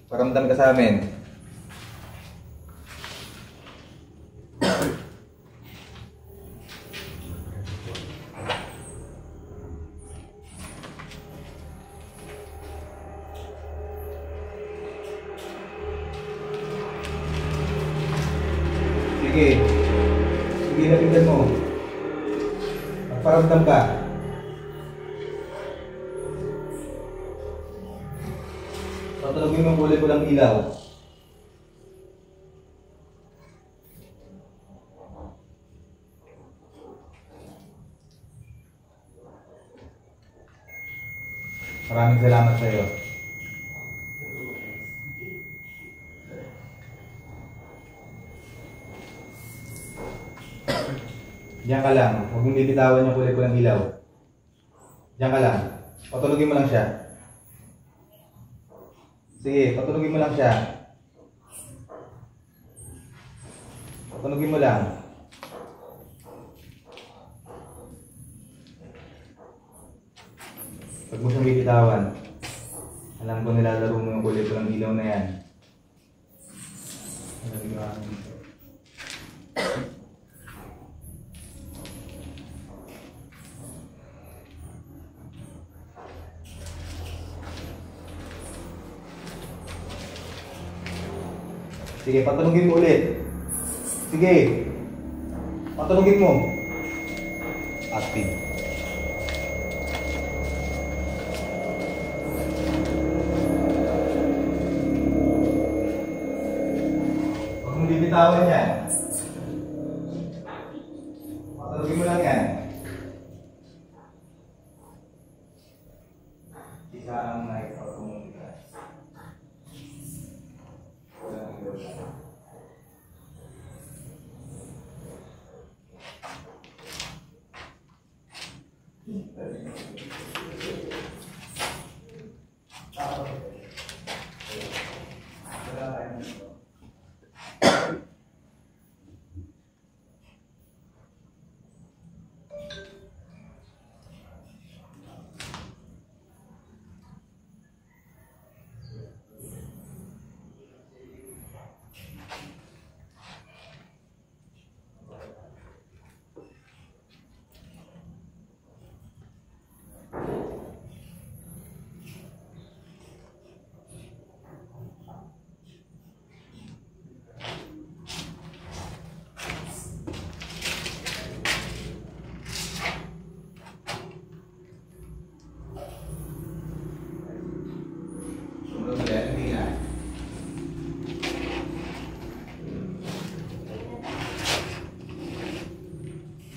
S3: Paramdam ka sa amin. Sige. Sige, lapitan mo. Magparamdam ka. Patulogin mo ang kulay pulang ilaw. Maraming salamat sa iyo. Diyan ka lang. Huwag mong bibitawan yung kulay pulang ilaw. Diyan ka lang. Patulogin mo lang siya. Sige, patulogin mo lang siya. Patulogin mo lang. Huwag mo siyang bibitawan. Alam ko nilalaro mo yung kulay pulang ilaw na yan. Sige, patulogin mo ulit. Sige. Patulogin mo. Active. Huwag mong bibitawan yan. Patulogin mo lang yan. Isa ang nakikapagpumunta.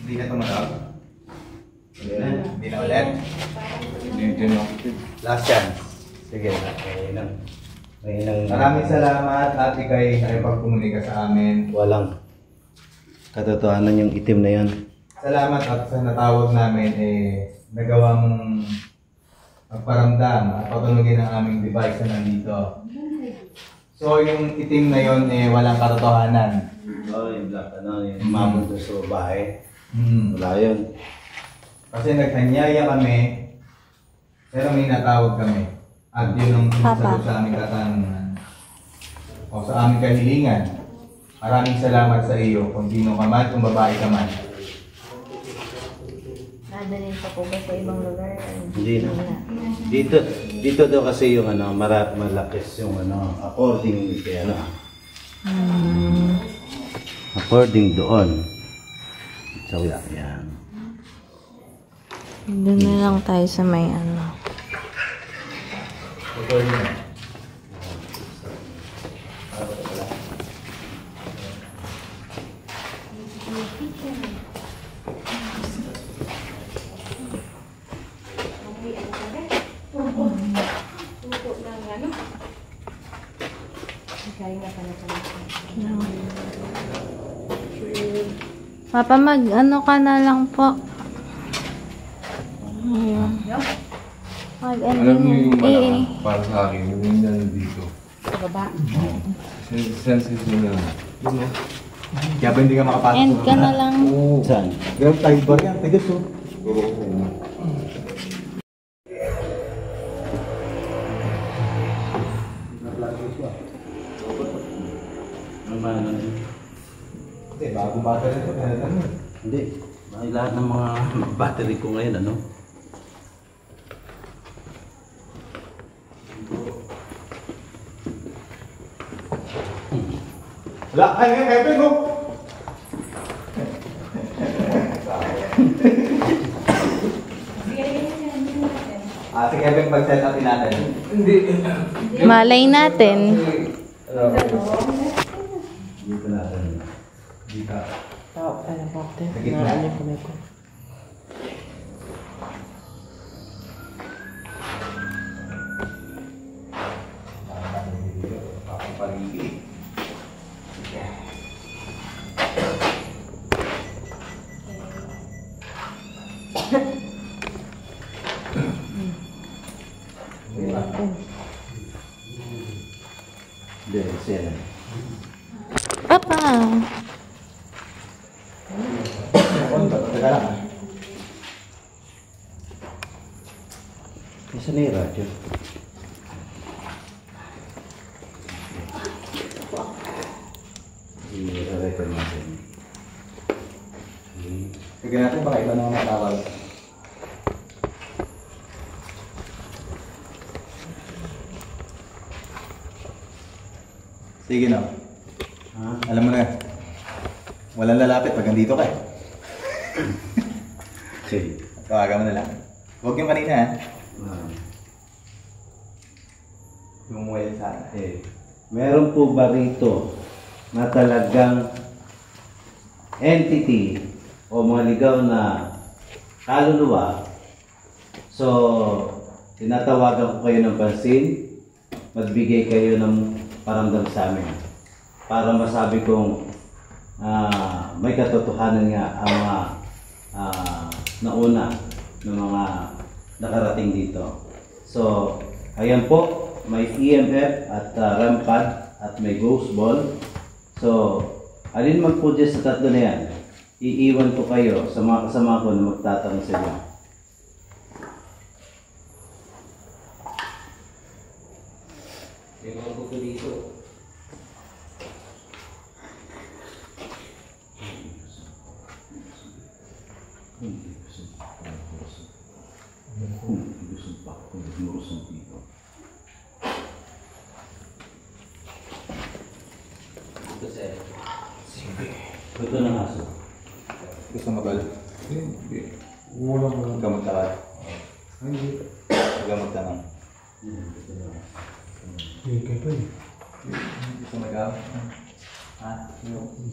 S3: Hindi na tumatawag? Hindi na ulit?
S7: Hindi na active.
S3: Last chance. Sige. Maraming salamat at ikay nakipagkomunika sa amin.
S2: Walang katotohanan yung itim na yan.
S3: Salamat at sa natawag namin nagawa mong magparamdam at patunugin ang aming device na nandito. So yung itim na yon walang katotohanan.
S2: Oh, yung black yung umabot doon sa babae. Wala yun.
S3: Kasi nagkanyaya kami, pero may natawag kami. At yun ang sagot sa aming katanungan. O sa aming kahilingan. Maraming salamat sa iyo kung sino ka man, kung babae ka man.
S1: Nadalhin pa po ba sa ibang lugar?
S2: Hindi na. Dito daw kasi yung malakis yung according kay according doon. So yan.
S1: Doon na lang tayo sa may Papa, mag-ano ka na lang po.
S7: Alam niyo yung malaki para sa akin, yung nandito.
S4: Sa baba.
S7: Sensitive na lang.
S3: Kaya ba hindi ka makapasok?
S1: End ka na lang.
S7: Oo.
S2: Saan?
S3: Grab tayo ba yan? Tigas oh. Hindi, bago bata rin ito.
S2: Hindi. Lahat ng mga battery ko ngayon,
S3: Wala, ay, Kevin, oh! Sige, Epic, pag-set upin natin.
S1: Malay natin.
S6: Dito natin. Dito.
S5: Ano po, ate?
S3: Sa gitna.
S5: Naan yung kamay ko.
S6: Hindi, siya.
S1: Papa.
S3: Teka lang.
S6: Isa na yung radyo. I-record natin.
S3: Sige natin, baka iba naman matawag. Sige na. Alam mo na, walang lalapit pag nandito ka.
S6: Sige.
S3: Tawagan mo na lang. Huwag yung kanina ha. Yung well sana.
S2: Meron po ba rito na talagang entity o maligaw na kaluluwa? So, tinatawagan ko kayo ng pansin, magbigay kayo ng paramdam sa amin para masabi kong may katotohanan nga ang mga nauna ng mga nakarating dito. So, ayan po, may EMF at REM pad at may ghost ball. So, alin man po dyan sa tatlo na yan, iiwan ko kayo sa mga kasama ko na magtatanong sa inyo.
S5: Ewan ko po dito. Ito sir.
S2: Ito ng aso.
S3: Gusto mo bal?
S7: Hindi. Wala mo.
S3: Huwag ka magtawad.
S7: Hindi.
S3: Huwag ka magtanong.
S7: Hindi ka pa eh.
S3: Gusto mo ikaw? Ha?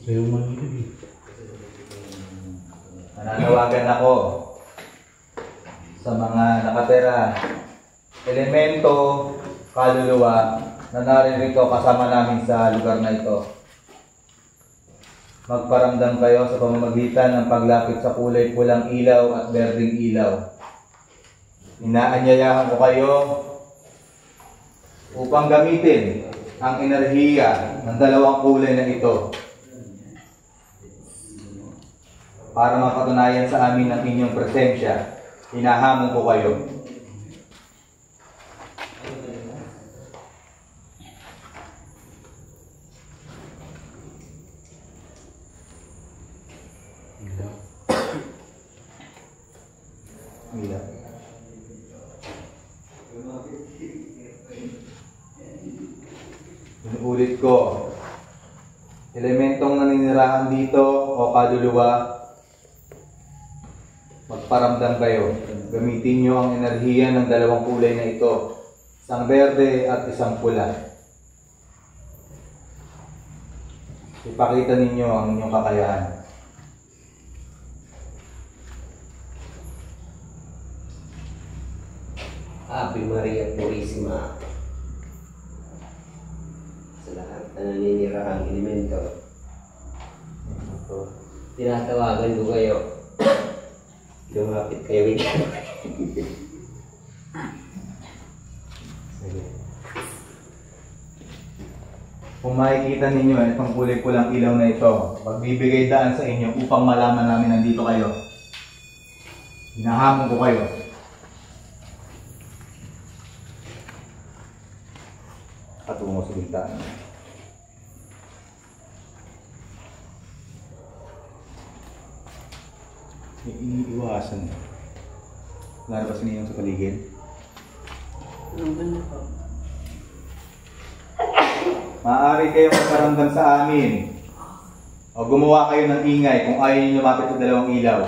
S7: Sa'yo man ito eh.
S3: Nananawagan ako sa mga nakatira, elemento, kaluluwa na naririto kasama namin sa lugar na ito. Magparamdam kayo sa pamamagitan ng paglapit sa kulay pulang ilaw at berdeng ilaw. Inaanyayahan ko kayo upang gamitin ang enerhiya ng dalawang kulay na ito para mapatunayan sa amin ang inyong presensya. Hinahamon ko kayo. Inuulit ko, elementong naninirahan dito o kaluluwa, magparamdam kayo. Gamitin nyo ang enerhiya ng dalawang kulay na ito, isang berde at isang pula. Ipakita ninyo ang inyong kakayahan.
S5: Ave Maria Purisima. Sa lahat na naninirahang elemento, tinatawagan ko kayo. Lumapit kayo ito.
S3: Kung makikita ninyo itong kulay pulang ilaw na ito, magbibigay daan sa inyo upang malaman namin nandito kayo. Hinahamon ko kayo. Patungo sa bintana. Iniiwasan. Wala na ba siniyong sa paligid? Maaari kayong magparamdam sa amin o gumawa kayo ng ingay kung ayaw nyo lumapit sa dalawang ilaw.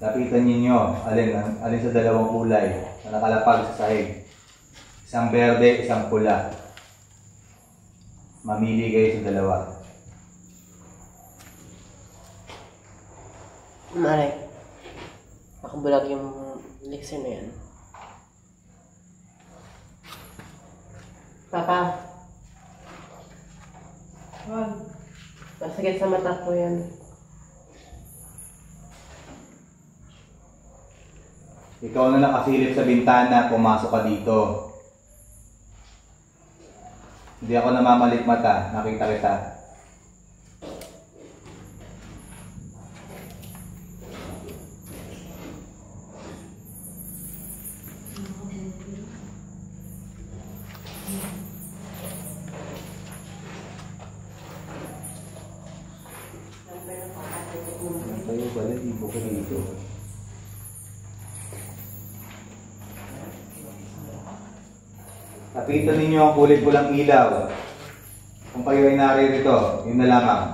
S3: Lapitan ninyo alin sa dalawang kulay na nakalapag sa sahig. Isang berde, isang pula. Mamili kayo sa dalawa.
S5: Mare, makabulag yung lexer na yan. Papa. Masakit sa mata ko yan.
S3: Ikaw na nakasilip sa bintana, pumasok ka dito. Hindi ako namamalit mata, nakita kita. Kayo pala, ibo ko dito. Lapitan ninyo ang kulay pulang ilaw. Kung kayo ay naririto, yun na lamang.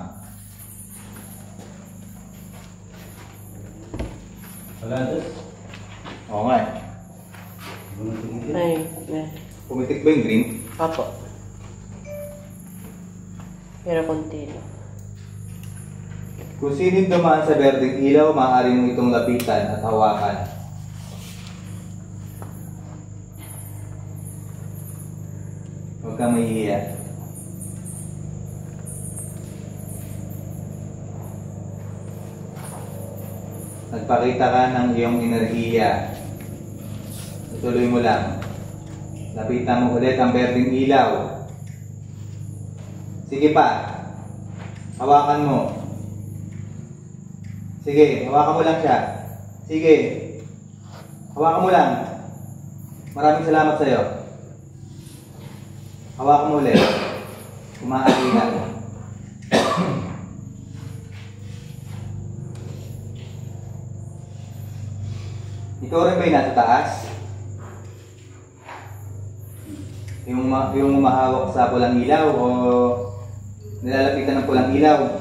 S6: Wala doon.
S3: Oo nga.
S5: Ay,
S3: Pumitik ba yung green?
S5: Apo. Pero konti lang.
S3: Kung sinin dumaan sa berdeng ilaw, maaari mo itong lapitan at hawakan. Huwag kang mahihiya. Nagpakita ka ng iyong enerhiya. Ituloy mo lang. Lapitan mo ulit ang berdeng ilaw. Sige pa. Hawakan mo. Sige, hawakan mo lang siya. Sige. Hawakan mo lang. Maraming salamat sa'yo. Hawakan mo ulit. Kumahali na. Ikaw rin ba'y nasa taas? Yung umahawak sa pulang ilaw o nilalapitan ng pulang ilaw?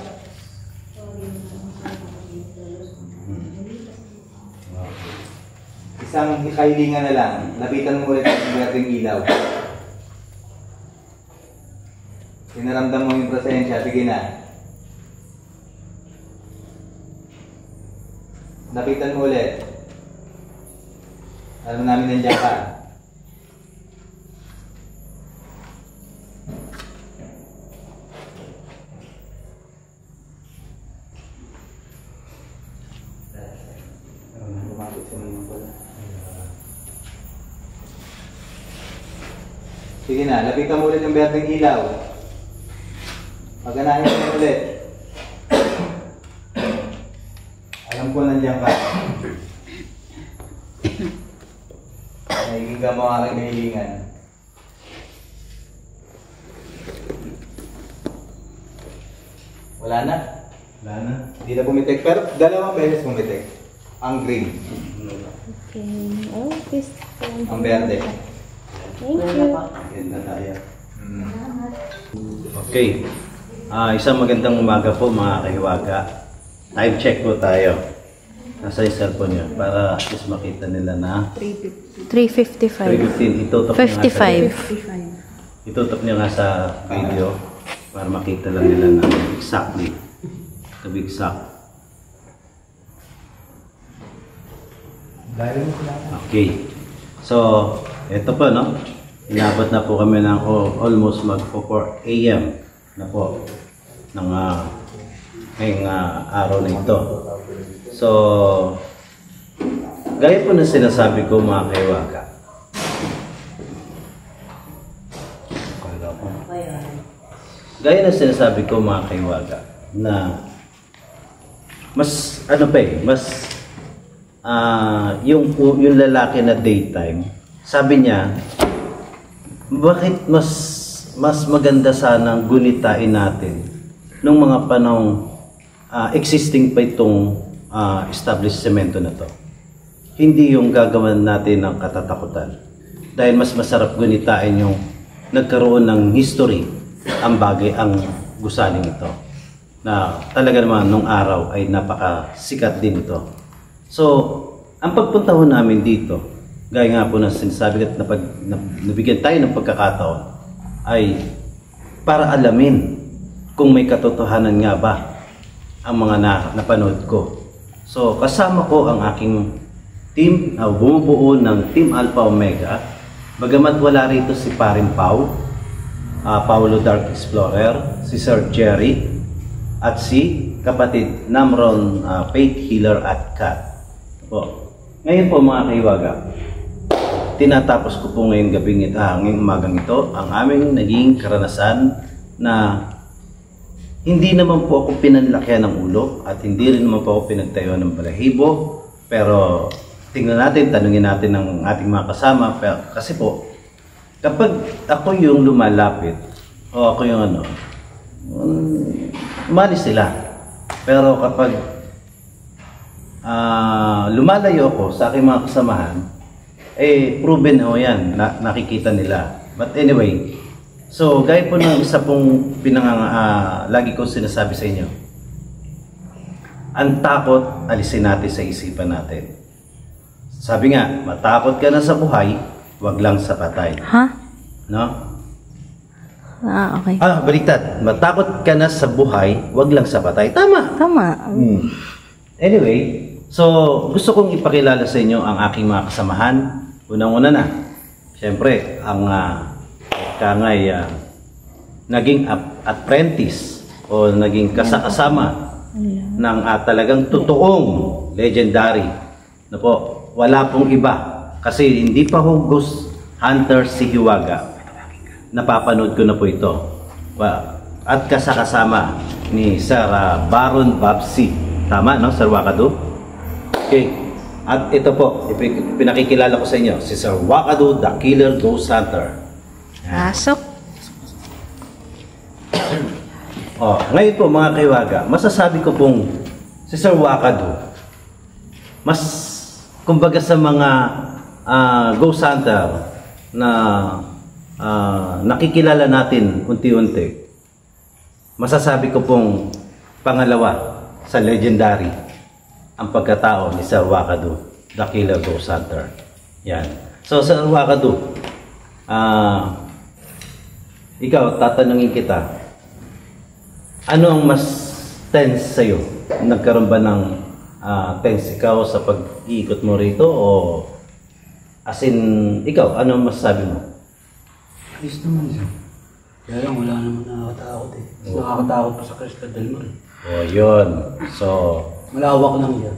S3: Isang kahilingan na lang. Lapitan mo ulit ang berdeng ilaw. Pinaramdam mo yung presensya. Sige na. Lapitan mo ulit. Alam namin nandiyan ka. Lumapit sa mga pala. Sige na, lapitan mo ulit yung berdeng ilaw. Paganahin mo ulit. Alam ko nandiyan ka. Naigiga mo ang aking kahilingan. Wala na.
S6: Wala na.
S3: Hindi na pumitik. Pero dalawang beses pumitik. Ang green.
S1: Okay. Oh, this one.
S3: Ang berde.
S1: Thank you.
S6: Ganda tayo.
S3: Mm.
S2: Okay. Isang magandang umaga po mga kahiwaga. Time check po tayo. Nasa yung cellphone yun para at least makita nila na
S1: 3:55.
S2: 3:15. Itutok nyo nga sa
S1: 55.
S2: itutok nyo nga sa video para makita lang nila na exactly. To be exact. Okay. So, ito po, no? Inabot na po kami ng almost mag-4 AM na po ng ngayong araw na ito. So, gaya po na sinasabi ko mga kaiwaga. Gaya na sinasabi ko mga kaiwaga na mas ano pa mas yung lalaki na daytime, sabi niya, bakit mas maganda sanang gunitain natin nung mga panahong existing pa itong established semento na to. Hindi yung gagawin natin ng katatakutan. Dahil mas masarap gunitain yung nagkaroon ng history ang bagay, ang gusaling ito. Na talaga naman nung araw ay napakasikat din ito So, ang pagpunta ho namin dito, gaya nga po na sinasabi at nabigyan tayo ng pagkakataon, ay para alamin kung may katotohanan nga ba ang mga napanood ko. So, kasama ko ang aking team na bumubuo ng Team Alpha Omega. Bagamat wala rito si Paring Pau, Paulo Dark Explorer, si Sir Jerry, at si kapatid Namron Faith Healer at Kat. Po. Ngayon po mga kaiwaga, tinatapos ko po ngayong umagang ito ang aming naging karanasan na hindi naman po ako pinanlakihan ng ulo at hindi rin naman po ako pinagtayuan ng balahibo, pero tingnan natin, tanungin natin ng ating mga kasama. Pero, kasi po, kapag ako yung lumalapit o ako yung umalis sila. Pero kapag lumalayo ako sa aking mga kasamahan, proven ho yan, nakikita nila. But anyway, so gaya po ng isa pong lagi ko sinasabi sa inyo, ang takot, alisin natin sa isipan natin. Sabi nga, matakot ka na sa buhay, wag lang sa patay.
S1: Ha?
S2: No?
S1: Okay.
S2: Baliktad. Matakot ka na sa buhay, wag lang sa patay. Tama.
S1: Tama.
S2: Anyway, so gusto kong ipakilala sa inyo ang aking mga kasamahan. Unang-una na, siyempre, ang naging apprentice o naging kasama ng talagang totoong legendary na po. Wala pong iba kasi hindi pa ho Ghost Hunter si Hiwaga. Napapanood ko na po ito. At kasama ni Sir Baron Babsi. Tama, no? Sir Wakadu? Okay. At ito po, pinakikilala ko sa inyo, si Sir Wakadu, the Killer Ghost Hunter.
S1: Pasok.
S2: Ngayon po mga kaiwaga, masasabi ko pong si Sir Wakadu, kumbaga sa mga ghost hunter na nakikilala natin unti-unti, masasabi ko pong pangalawa sa legendary ang pagkatao ni Sir Wakadu, the Killer Ghost Hunter. Yan. So Sir Wakadu, ikaw, tatanungin kita, ano ang mas tense sa'yo? Nagkaroon ba ng tense ikaw sa pag-iikot mo rito o as in, ikaw, ano ang masasabi mo?
S6: Ayos naman siya. Kaya lang, wala naman nakakatakot eh. Nakakatakot pa sa Crystal Del Mar.
S2: Yun. So,
S6: malawak lang yan.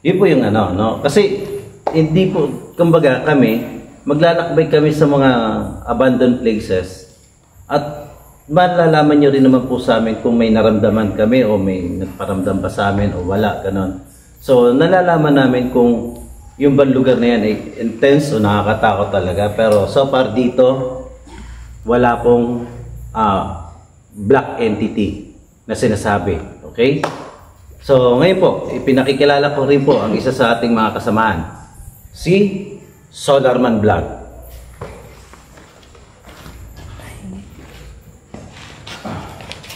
S2: Yun po yung no? Kasi, hindi po, kumbaga kami, maglalakbay kami sa mga abandoned places at malalaman nyo rin naman po sa amin kung may naramdaman kami o may nagparamdam ba sa amin o wala, ganon. So, nalalaman namin kung yung bang lugar na yan ay intense o nakakatakot talaga. Pero so far dito, wala pong black entity na sinasabi. Okay? So, ngayon po, ipinakikilala ko rin po ang isa sa ating mga kasamahan. Si Solarman Vlog.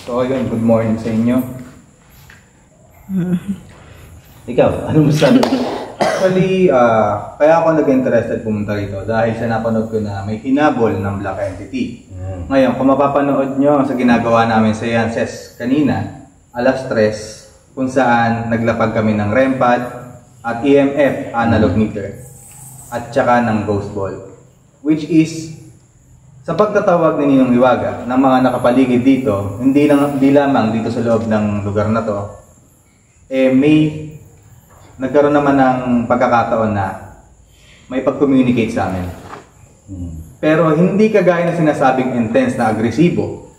S3: So yun, good morning sa inyo.
S2: Ikaw, anong masasabi?
S3: Actually, kaya ako nag-interested pumunta rito dahil sa napanood ko na may hinabol ng black entity. Ngayon, kung mapapanood nyo sa ginagawa namin sa Yances kanina, alas 3, kung saan naglapag kami ng REM pad at EMF analog meter at saka ng ghost ball, which is sa pagtatawag ni Ninong Hiwaga ng mga nakapaligid dito, hindi lamang dito sa loob ng lugar na to, may nagkaroon naman ng pagkakataon na may pag-communicate sa amin. Pero hindi kagaya na sinasabing intense na agresibo,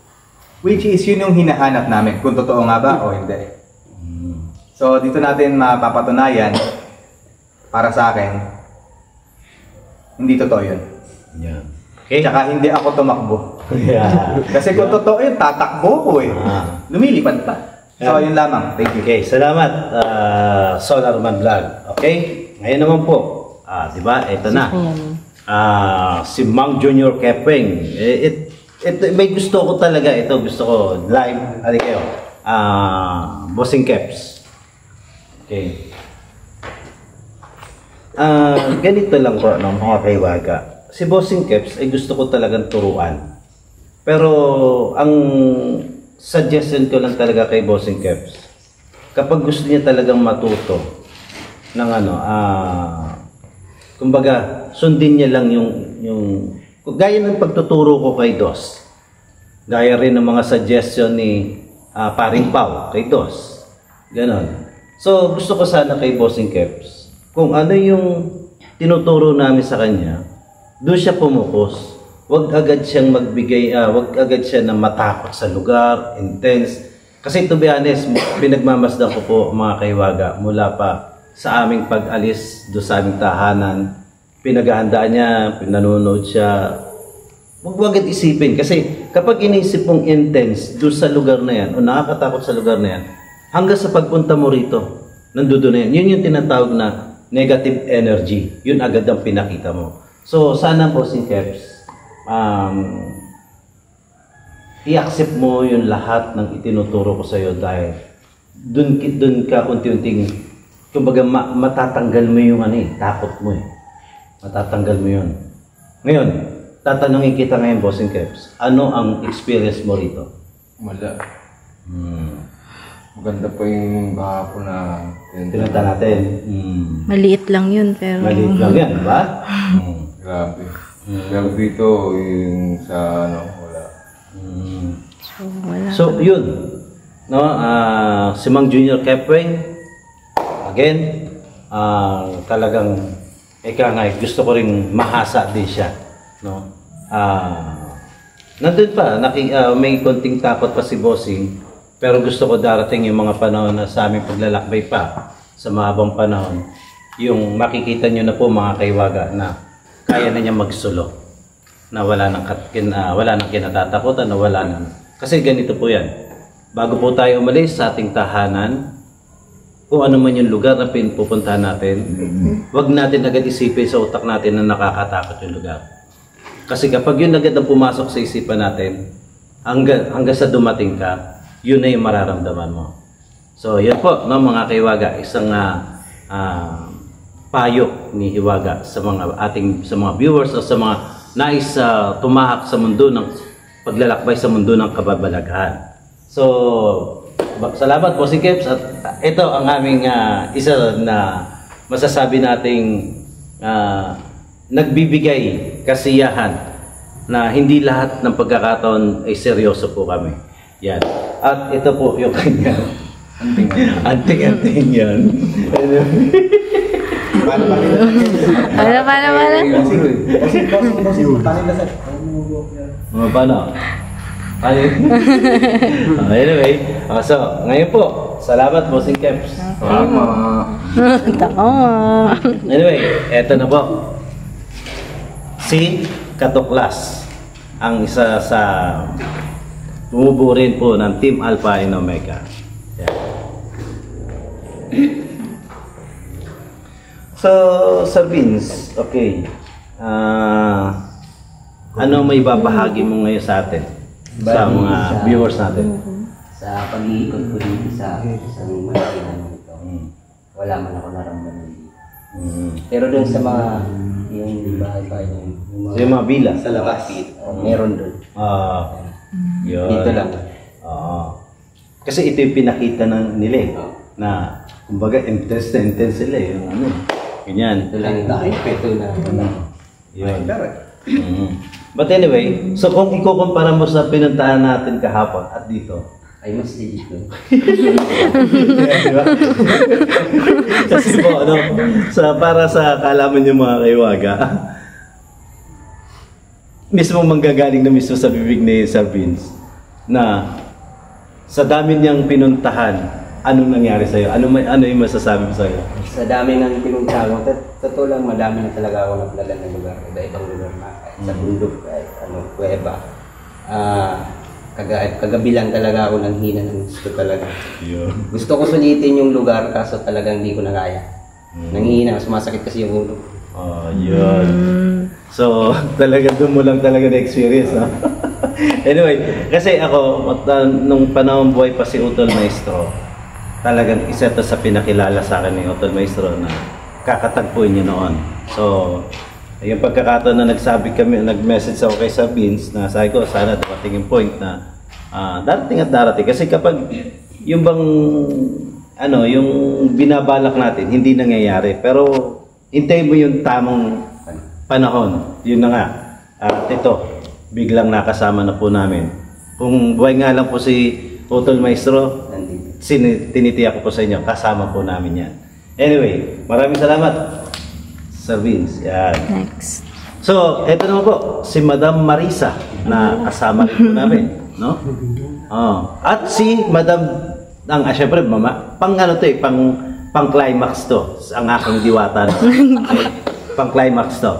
S3: which is yun yung hinahanap namin, kung totoo nga ba o hindi. So dito natin mapapatunayan, para sa akin, hindi totoo yun.
S2: Yeah. Okay.
S3: Tsaka hindi ako tumakbo.
S2: Yeah.
S3: Kasi kung totoo yun, tatakbo ko eh. Lumilipad pa. So yun lamang. Thank you.
S2: Okay, salamat Solarman Vlog. Okay? Ngayon naman po, di ba? Ito na. Si Mang Junior Kepeng. May gusto ko talaga ito. Gusto ko live. Ano kayo? Bossing Keps. Okay. Ganito lang po, no, mga kaiwaga. Si Bossing Keps ay gusto ko talagang turuan. Pero ang suggestion ko lang talaga kay Bossing Keps, kapag gusto niya talagang matuto ng kumbaga, sundin niya lang yung gaya ng pagtuturo ko kay Dos. Gaya rin ng mga suggestion ni Paring Pau kay Dos. Ganon. So, gusto ko sana kay Bossing Keps, kung ano yung tinuturo namin sa kanya, doon siya pumukos. Huwag agad siyang magbigay, huwag agad siya na matakot sa lugar, intense. Kasi to be honest, pinagmamasdan ko po mga kaiwaga mula pa sa aming pag-alis doon sa aming tahanan. Pinaghahandaan niya, pinanonood siya. Huwag agad isipin. Kasi kapag inisip mong intense doon sa lugar na yan, o nakakatakot sa lugar na yan, hanggang sa pagpunta mo rito, nandoon na yan. Yun yung tinatawag na negative energy. Yun agad ang pinakita mo. So, sana po si Keps, i-accept mo yung lahat ng itinuturo ko sa iyo dahil dun ka unti-unting, kumbaga matatanggal mo yung takot mo eh. Matatanggal mo yun. Ngayon, tatanungin kita ngayon, Bossing Keps, ano ang experience mo rito?
S7: Wala. Maganda pa yung kahapon na
S2: Pinunta natin.
S1: Maliit lang yun, pero...
S2: Maliit lang yan, di ba?
S7: Grabe. Pero dito, yung sa wala.
S1: So, wala.
S2: So, yun. No, si Mang Junior Kepwing, again, talagang, gusto ko rin mahasa din siya. No? Nandun pa, may konting takot pa si Bossing, pero gusto ko darating yung mga panahon na sa aming paglalakbay pa, sa mahabang panahon, yung makikita nyo na po mga kaiwaga na kaya na niya magsulo, na wala nang kinatatakutan, na wala nang... Kasi ganito po yan, bago po tayo umalis sa ating tahanan, kung ano man yung lugar na pupuntahan natin, wag natin agad isipin sa utak natin na nakakatakot yung lugar. Kasi kapag yun agad ang pumasok sa isipan natin, hanggang sa dumating ka, yun na yung mararamdaman mo. So, yan po, no, mga kaiwaga, isang payo ni Hiwaga sa mga viewers o sa mga nais tumahak sa mundo ng paglalakbay sa mundo ng kababalaghan. So, salamat po si Keps, at ito ang aming isa na masasabi nating nagbibigay kasiyahan na hindi lahat ng pagkakataon ay seryoso po kami. Yan. At ito po yung kanya. Anting-anting yan.
S1: Paano?
S2: Paano? Anyway, so ngayon po, salamat Bossing Keps. Anyway, eto na po. Si Katuklas, ang isa sa bumubuo rin po ng Team Alpha and Omega. Yeah. So, sa Vince, okay. Ano may babahagi mo ngayon sa atin? Sa mga viewers natin?
S8: Sa pag-iikot ko dito sa isang malaking ito, wala man ako naramdaman dito. Pero doon sa mga yung bahay-bahay
S2: yung mga villa?
S8: Sa labas, meron doon.
S2: Yun.
S8: Dito lang.
S2: Kasi ito yung pinakita nila eh, na kumbaga intense sila eh. Yung ganyan.
S8: Ito lang yung epekto na.
S2: Yun. But anyway, so kung ikukumpara mo sa pinuntahan natin kahapon at dito,
S8: ay mas dito.
S2: Diba? Kasi po, para sa kaalaman yung mga kaiwaga, mismo manggagaling na mismo sa bibig ni Sir Vince, na sa dami niyang pinuntahan, anong nangyari sa'yo? Ano yung masasabi mo sa'yo?
S8: Sa dami ng pinuntahan ko, totoo lang, madami na talaga ako naplagan ng lugar. Iba-ibang lugar na, sa bundok, kuweba. Kagabi lang talaga ako nang hina ng gusto talaga. Gusto ko sulitin yung lugar, kaso talagang hindi ko na kaya. Nanghihina, sumasakit kasi yung ulo.
S2: Yun. So, talaga doon mo lang talaga na-experience, no? Anyway, kasi ako, nung panahon buhay pa si Utol Maestro, talagang isa to sa pinakilala sa akin ni Hotel Maestro na kakatagpuin niyo noon. So, yung pagkakataon na nag-message ako kay Sir Vince na sabi ko, sana dumating yung point na darating at darating. Kasi kapag yung bang, yung binabalak natin, hindi nangyayari. Pero, hintayin mo yung tamang panahon. Yun na nga. At ito, biglang nakasama na po namin. Kung buhay nga lang po si Hotel Maestro, tinitiyak ko po sa inyo, kasama po namin yan. Anyway, maraming salamat, Sir Vince. Yan.
S1: Next.
S2: So, eto naman po, si Madam Marisa na kasama rin po namin, no? At si Madam, syempre, mama, pang climax to, ang aking diwata. Okay? Pang climax to.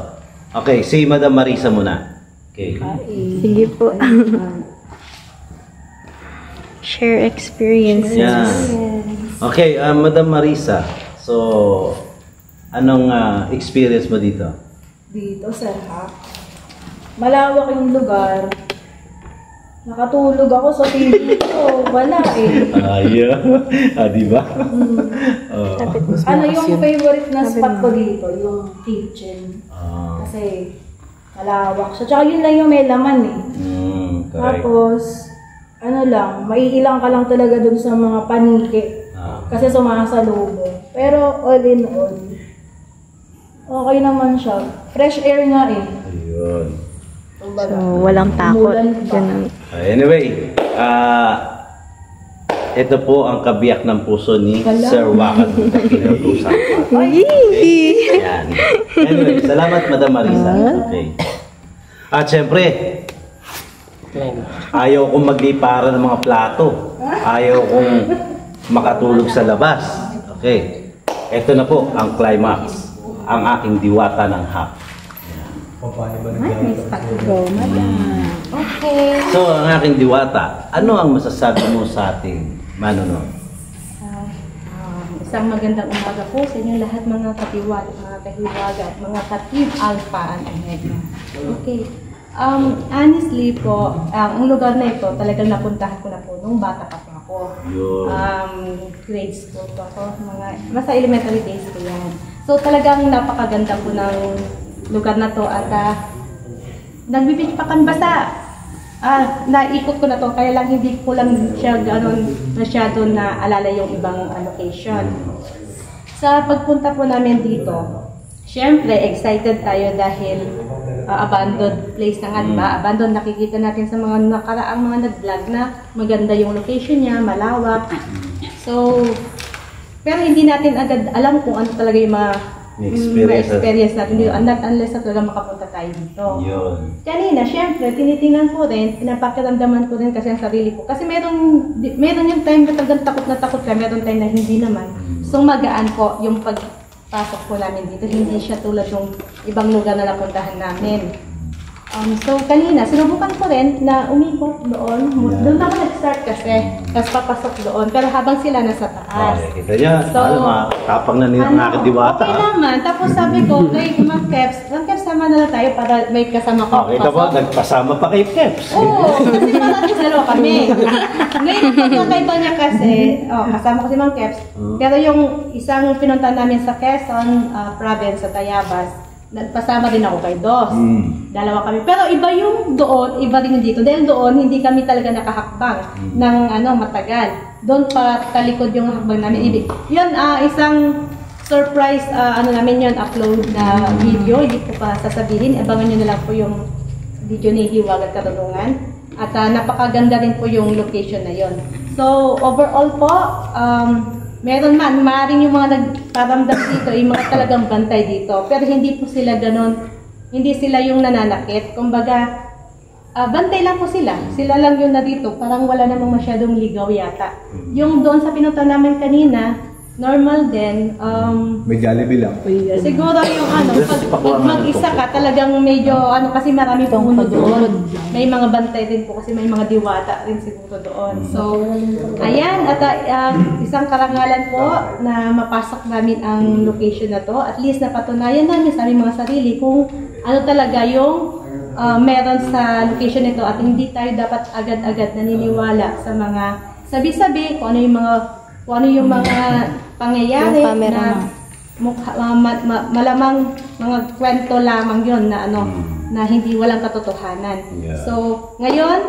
S2: Okay, si Madam Marisa muna. Okay.
S1: Sige po. Share experiences.
S2: Yan. Okay, Madam Marisa. So, anong experience mo dito?
S4: Dito, sir, ha? Malawak yung lugar. Nakatulog ako sa TV ko. Wala eh.
S2: Di ba?
S4: Ano yung favorite na spot ko dito? Yung kitchen. Kasi malawak siya. Tsaka yun lang yung may laman eh. Tapos, maiilang ka lang talaga dun sa mga paniki. Kasi sumasalubong. Pero all in all, okay naman siya. Fresh air nga eh.
S2: Ayun.
S1: So, walang takot. Ganun.
S2: Anyway, ito po ang kabiyak ng puso ni Sir Wakan. Ayan. Anyway, salamat Madam Marisa. Okay. At syempre, ayaw kong magliparan ng mga plato. Ayaw kong makatulog sa labas. Okay. Ito na po ang climax. Ang aking diwata ng hap.
S4: Okay.
S2: So, ang aking diwata, ano ang masasabi mo sa ating manonood?
S4: Isang magandang umaga po sa inyo lahat mga katiwat, mga kahiwaga, at mga katib alpha and omega. Okay. Honestly po, ang lugar na ito talagang napuntahan ko na po nung bata pa po ako. Grade school po ako, nasa elementary days ko yan. So talagang napakaganda po ng lugar na to at nagbibig pa kan basta. Naikot ko na to, kaya lang hindi ko lang siya gano'n masyado na alala yung ibang location. Sa pagpunta po namin dito, syempre excited tayo dahil abandoned place na nga, diba? Abandoned, nakikita natin sa mga nakaraang mga nag-vlog na maganda yung location niya, malawak. So, pero hindi natin agad alam kung ano talaga yung ma-experience natin dito. Unless na talaga makapunta tayo dito.
S2: Yun.
S4: Kanina, syempre, tinitingnan ko rin, pinapakiramdaman ko rin kasi ang sarili ko. Kasi meron yung time na talagang takot ka, meron time na hindi naman. So, magaan po yung pagpasok po namin dito. Hindi siya tulad yung ibang lugar na napuntahan namin. So, kanina, sinubukan ko rin na umikot doon. Doon ako nag-start kasi. Tapos papasok doon. Pero habang sila nasa taas.
S2: Kita niya, tapang na nila ng aking diwata.
S4: Okay naman. Tapos sabi ko, kay Ma'am Keps, sama na lang tayo para may kasama ko.
S2: Okay ka ba? Nagpasama pa kay Keps.
S4: Oo, kasi parang dalawa kami. Ngayon, pagkakaiba niya kasi, kasama ko si Ma'am Keps. Pero yung isang pinunta namin sa Quezon province sa Tayabas, nagpasama din ako kay Dos. Dalawa kami. Pero iba yung doon, iba din yung dito. Dahil doon, hindi kami talaga nakahakbang ng matagal. Doon pa talikod yung hakbang namin. Yun, isang surprise, namin yun, upload na video. Hindi ko pa sasabihin. Abangan nyo na lang po yung video ni Hiwag at Karunungan. At napakaganda rin po yung location na yun. So, overall po, meron man, maaaring yung mga nagparamdam dito, yung mga talagang bantay dito. Pero hindi po sila ganon, hindi sila yung nananakit. Kumbaga, bantay lang po sila. Sila lang yung na dito, parang wala namang masyadong ligaw yata. Yung doon sa pinunta namin kanina, normal din.
S7: May Jollibee lang.
S4: Siguro yung pag mag-isa ka, talagang medyo, kasi marami pong doon. May mga bantay din po kasi may mga diwata rin siguro doon. So, ayan, at isang karangalan po na mapasok namin ang location na to. At least napatunayan namin sa aming mga sarili kung ano talaga yung meron sa location nito at hindi tayo dapat agad-agad naniniwala sa mga sabi-sabi kung ano yung mga kung ano yung mga pangyayari
S1: Yung camera
S4: na malamang mga kwento lamang yun na ano, na hindi walang katotohanan.
S2: Yeah.
S4: So, ngayon,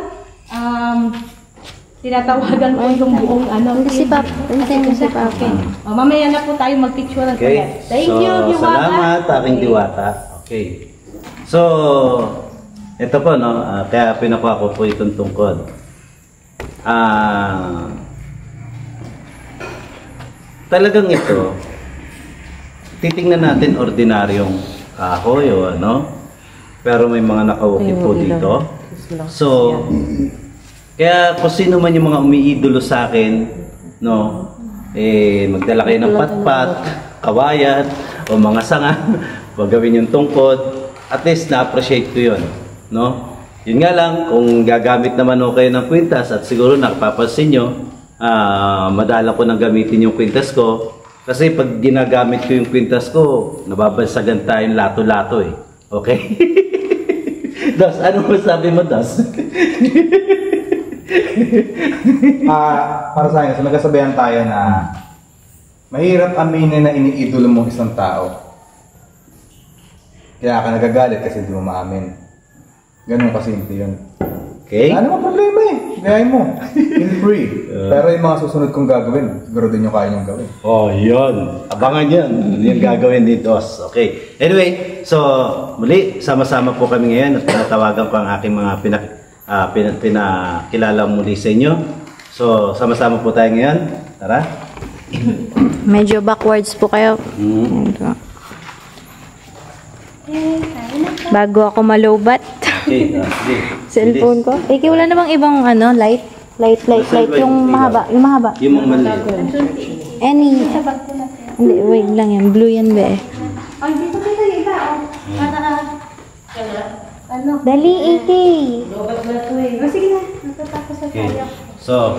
S4: tinatawagan ko yung buong ano.
S1: Si Papa. Si Papa.
S4: Okay. Mamaya na po tayo mag-picture ng
S2: Okay.
S4: Thank you, Diwata.
S2: Salamat, aking Diwata. Okay. So, ito po, no? Kaya pinakuha ko po itong tungkod. Talagang ito, titingnan natin ordinaryong kahoy o ano, pero may mga nakaukit po dito. So, kaya kung sino man yung mga umiidolo sa akin, no, magdala kayo ng patpat, kawayan, o mga sanga, gawin yung tungkod, at least na-appreciate ko yun, no. Yun nga lang, kung gagamit naman ho kayo ng kwintas, at siguro nakapapansin nyo, madala ko nang gamitin yung kwintas ko, kasi pag ginagamit ko yung kwintas ko, nababansagan tayong lato-lato eh. Okay? Das, ano masabi mo, Das?
S3: Para sa akin, so nagkasabihan tayo na mahirap aminin na iniidolo mo isang tao. Kaya ka nagagalit kasi di mo maamin. Ganun kasimple yun.
S2: Okay?
S3: Ano naman problema eh. Gayahin mo. Feel free. Pero yung mga susunod kong gagawin, siguro din yung kaya niyong gawin.
S2: Oh, yun. Abangan yan. Yung gagawin ni Dos. Okay. Anyway, so muli, sama-sama po kami ngayon at pinatawagan ko ang aking mga pinakilala muli sa inyo. So, sama-sama po tayo ngayon. Tara.
S1: Medyo backwards po kayo. Bago ako malobat.
S2: Okay. Sige.
S1: Cellphone ko. Wala na bang ibang ano, light? Light. Yung mahaba. Yung mahaba.
S2: Yung mga mali.
S1: Any. Hindi, wait lang yan. Blue yan ba eh.
S4: Ay, dito kita iba, oh. Para, ano?
S1: Dali, Iki.
S4: O, sige na. Natatapos na
S2: Okay.
S4: tayo.
S2: So,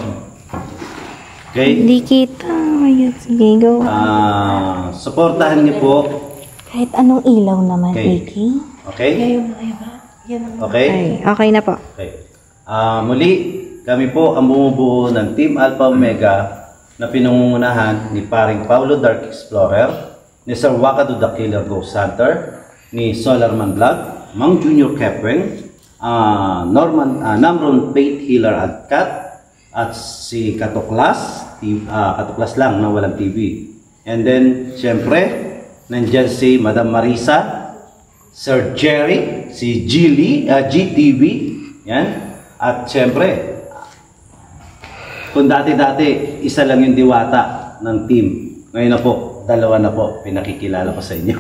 S2: okay.
S1: Hindi kita. Ayun, sige, go.
S2: Suportahan niyo po.
S1: Kahit anong ilaw naman,
S2: Okay.
S1: Iki.
S2: Okay? Okay?
S1: Okay na po.
S2: Okay. Muli, kami po ang bumubuo ng Team Alpha Omega na pinangungunahan ni paring Paulo Dark Explorer, ni Sir Wakadu the Killer Ghost Hunter, ni Solarman Vlog, Mang Junior Kepwing, Namron Faith Healer at Cat, at si Katuklas, Katuklas lang na walang TV. And then, syempre, nandyan si Madam Marisa, Sir Jerry, si GTV, yan. At syempre, kung dati-dati, isa lang yung Diwata ng team. Ngayon na po, dalawa na po, pinakikilala ko sa inyo.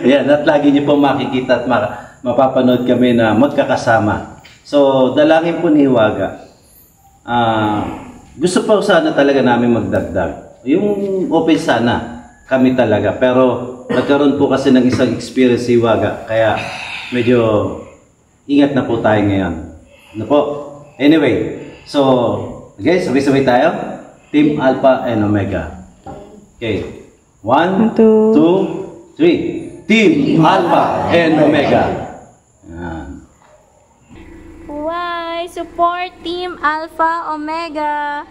S2: Ayan, at lagi niyo po makikita at mapapanood kami na magkakasama. So, dalangin po ni Hiwaga. Gusto pa sana talaga namin magdagdag. Yung open sana, kami talaga. Pero, nagkaroon po kasi ng isang experience si Hiwaga. Kaya, medyo ingat na po tayo ngayon. Ano po? Anyway, so, okay, sabay-sabay tayo. Team Alpha and Omega. Okay. 1, 2, 3. Team Alpha and Omega. Yan.
S1: Why support Team Alpha Omega?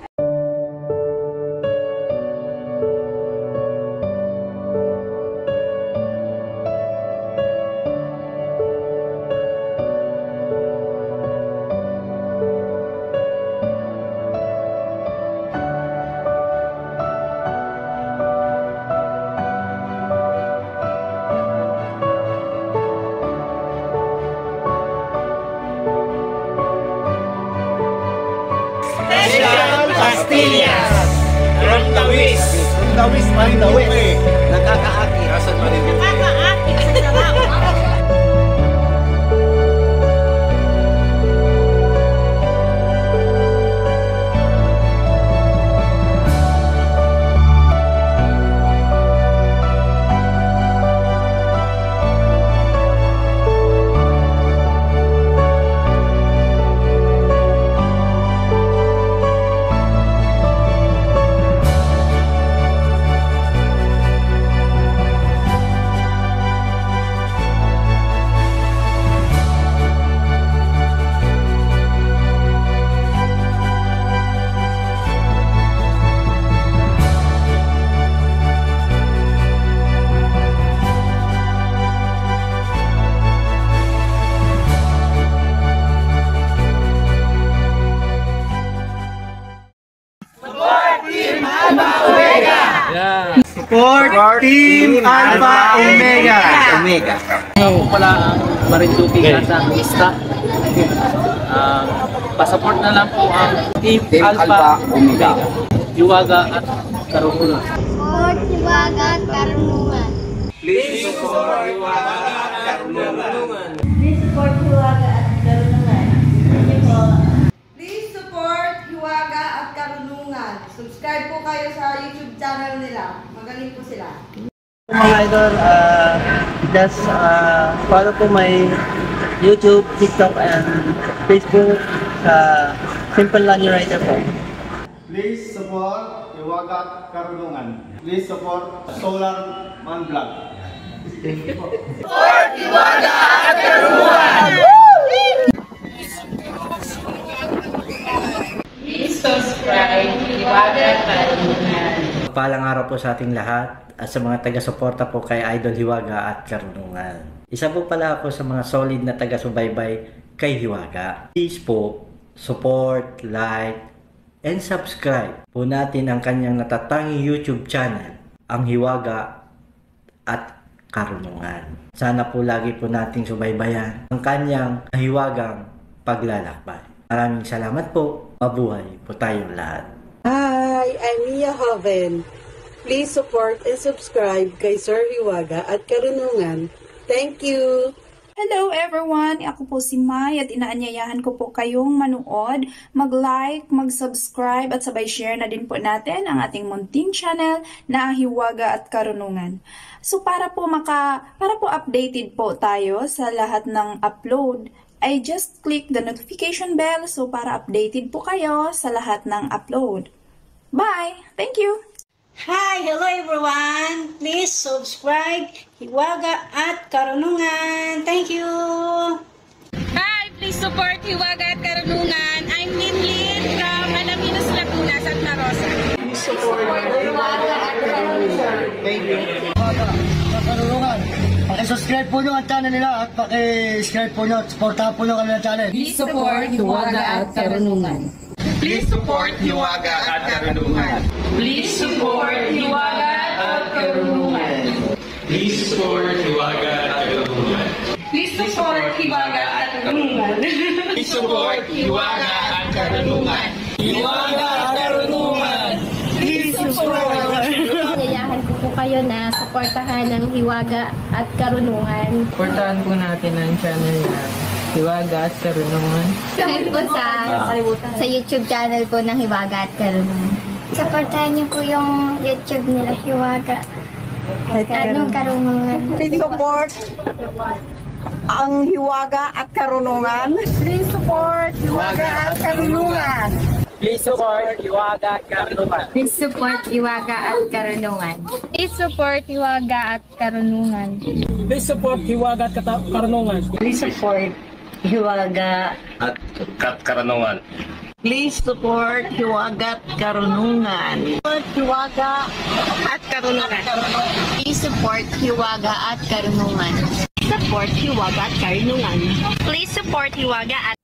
S9: Pastillas from the West. Nakakaaki. Nakakaaki sa sarap.
S3: support Team Alpha Omega. Omega.
S10: Ako pala ang Marinduque sa lista. Pasupport na lang po ang Team Alpha Omega. Hiwaga at Karunungan.
S11: Support Hiwaga at Karunungan.
S9: Please support Hiwaga at Karunungan.
S4: Please support Hiwaga at Karunungan.
S12: Please support Hiwaga at Karunungan. Subscribe po kayo sa YouTube channel nila. Magaling po sila.
S5: Mga idol, just follow po my YouTube, TikTok, and Facebook sa Simple Lanyo Writer po.
S3: Please support Hiwaga at Karunungan. Please support Solar Man Vlog.
S9: Support Hiwaga at Karunungan.
S13: Please subscribe Hiwaga at Karunungan.
S14: Palang araw po sa ating lahat at sa mga taga-suporta po kay Idol Hiwaga at Karunungan. Isa po pala ako sa mga solid na taga-subaybay kay Hiwaga. Please po, support, like, and subscribe po natin ang kanyang natatanging YouTube channel, ang Hiwaga at Karunungan. Sana po lagi po nating subaybayan ang kanyang hiwagang paglalakbay. Maraming salamat po. Mabuhay po tayong lahat.
S15: Hi, I'm Mia Hoven. Please support and subscribe kay Sir Hiwaga at Karunungan. Thank you!
S16: Hello everyone! Ako po si Mai at inaanyayahan ko po kayong manood, mag-like, mag-subscribe at sabay share na din po natin ang ating munting channel na Hiwaga at Karunungan. So para po updated po tayo sa lahat ng upload, ay just click the notification bell so para updated po kayo sa lahat ng upload. Bye! Thank you!
S17: Hi! Hello everyone! Please subscribe Hiwaga at Karunungan. Thank you!
S18: Hi! Please support Hiwaga at Karunungan. I'm Linlin from Alaminos, Laguna, Santa Rosa.
S19: Please support Hiwaga at Karunungan. Thank you. Hiwaga at Karunungan. Paki-subscribe po nyo ang channel nila at paki-subscribe po nyo at supportahan po nyo kanilang channel.
S13: Please support Hiwaga at Karunungan.
S9: Please support Hiwaga at Karunungan.
S13: Please support Hiwaga at Karunungan.
S9: Please support Hiwaga at Karunungan.
S18: Please support Hiwaga at Karunungan.
S9: Please support Hiwaga at Karunungan. Hiwaga at Karunungan.
S11: Please support. Yayahan ko po kayo na supportahan ng Hiwaga at Karunungan.
S13: Supportahan po natin ang channel na Hiwaga at Karunungan.
S11: Dahil po sa YouTube channel po ng Hiwaga at Karunungan. Supportahan niyo po yung YouTube nila Hiwaga at Karunungan.
S15: Please support ang Hiwaga at Karunungan.
S11: Please support
S15: Hiwaga at Karunungan.
S10: Please support Hiwaga at Karunungan.
S11: Please support Hiwaga at Karunungan. Please support Hiwaga at Karunungan.
S10: Please support Hiwaga at Karunungan.
S15: Please support Hiwaga
S9: At Karunungan.
S15: Please support Hiwaga at Karunungan. Hiwaga at Karunungan.
S11: Please support Hiwaga at Karunungan.
S17: Support Hiwaga at Karunungan.
S11: Please support Hiwaga at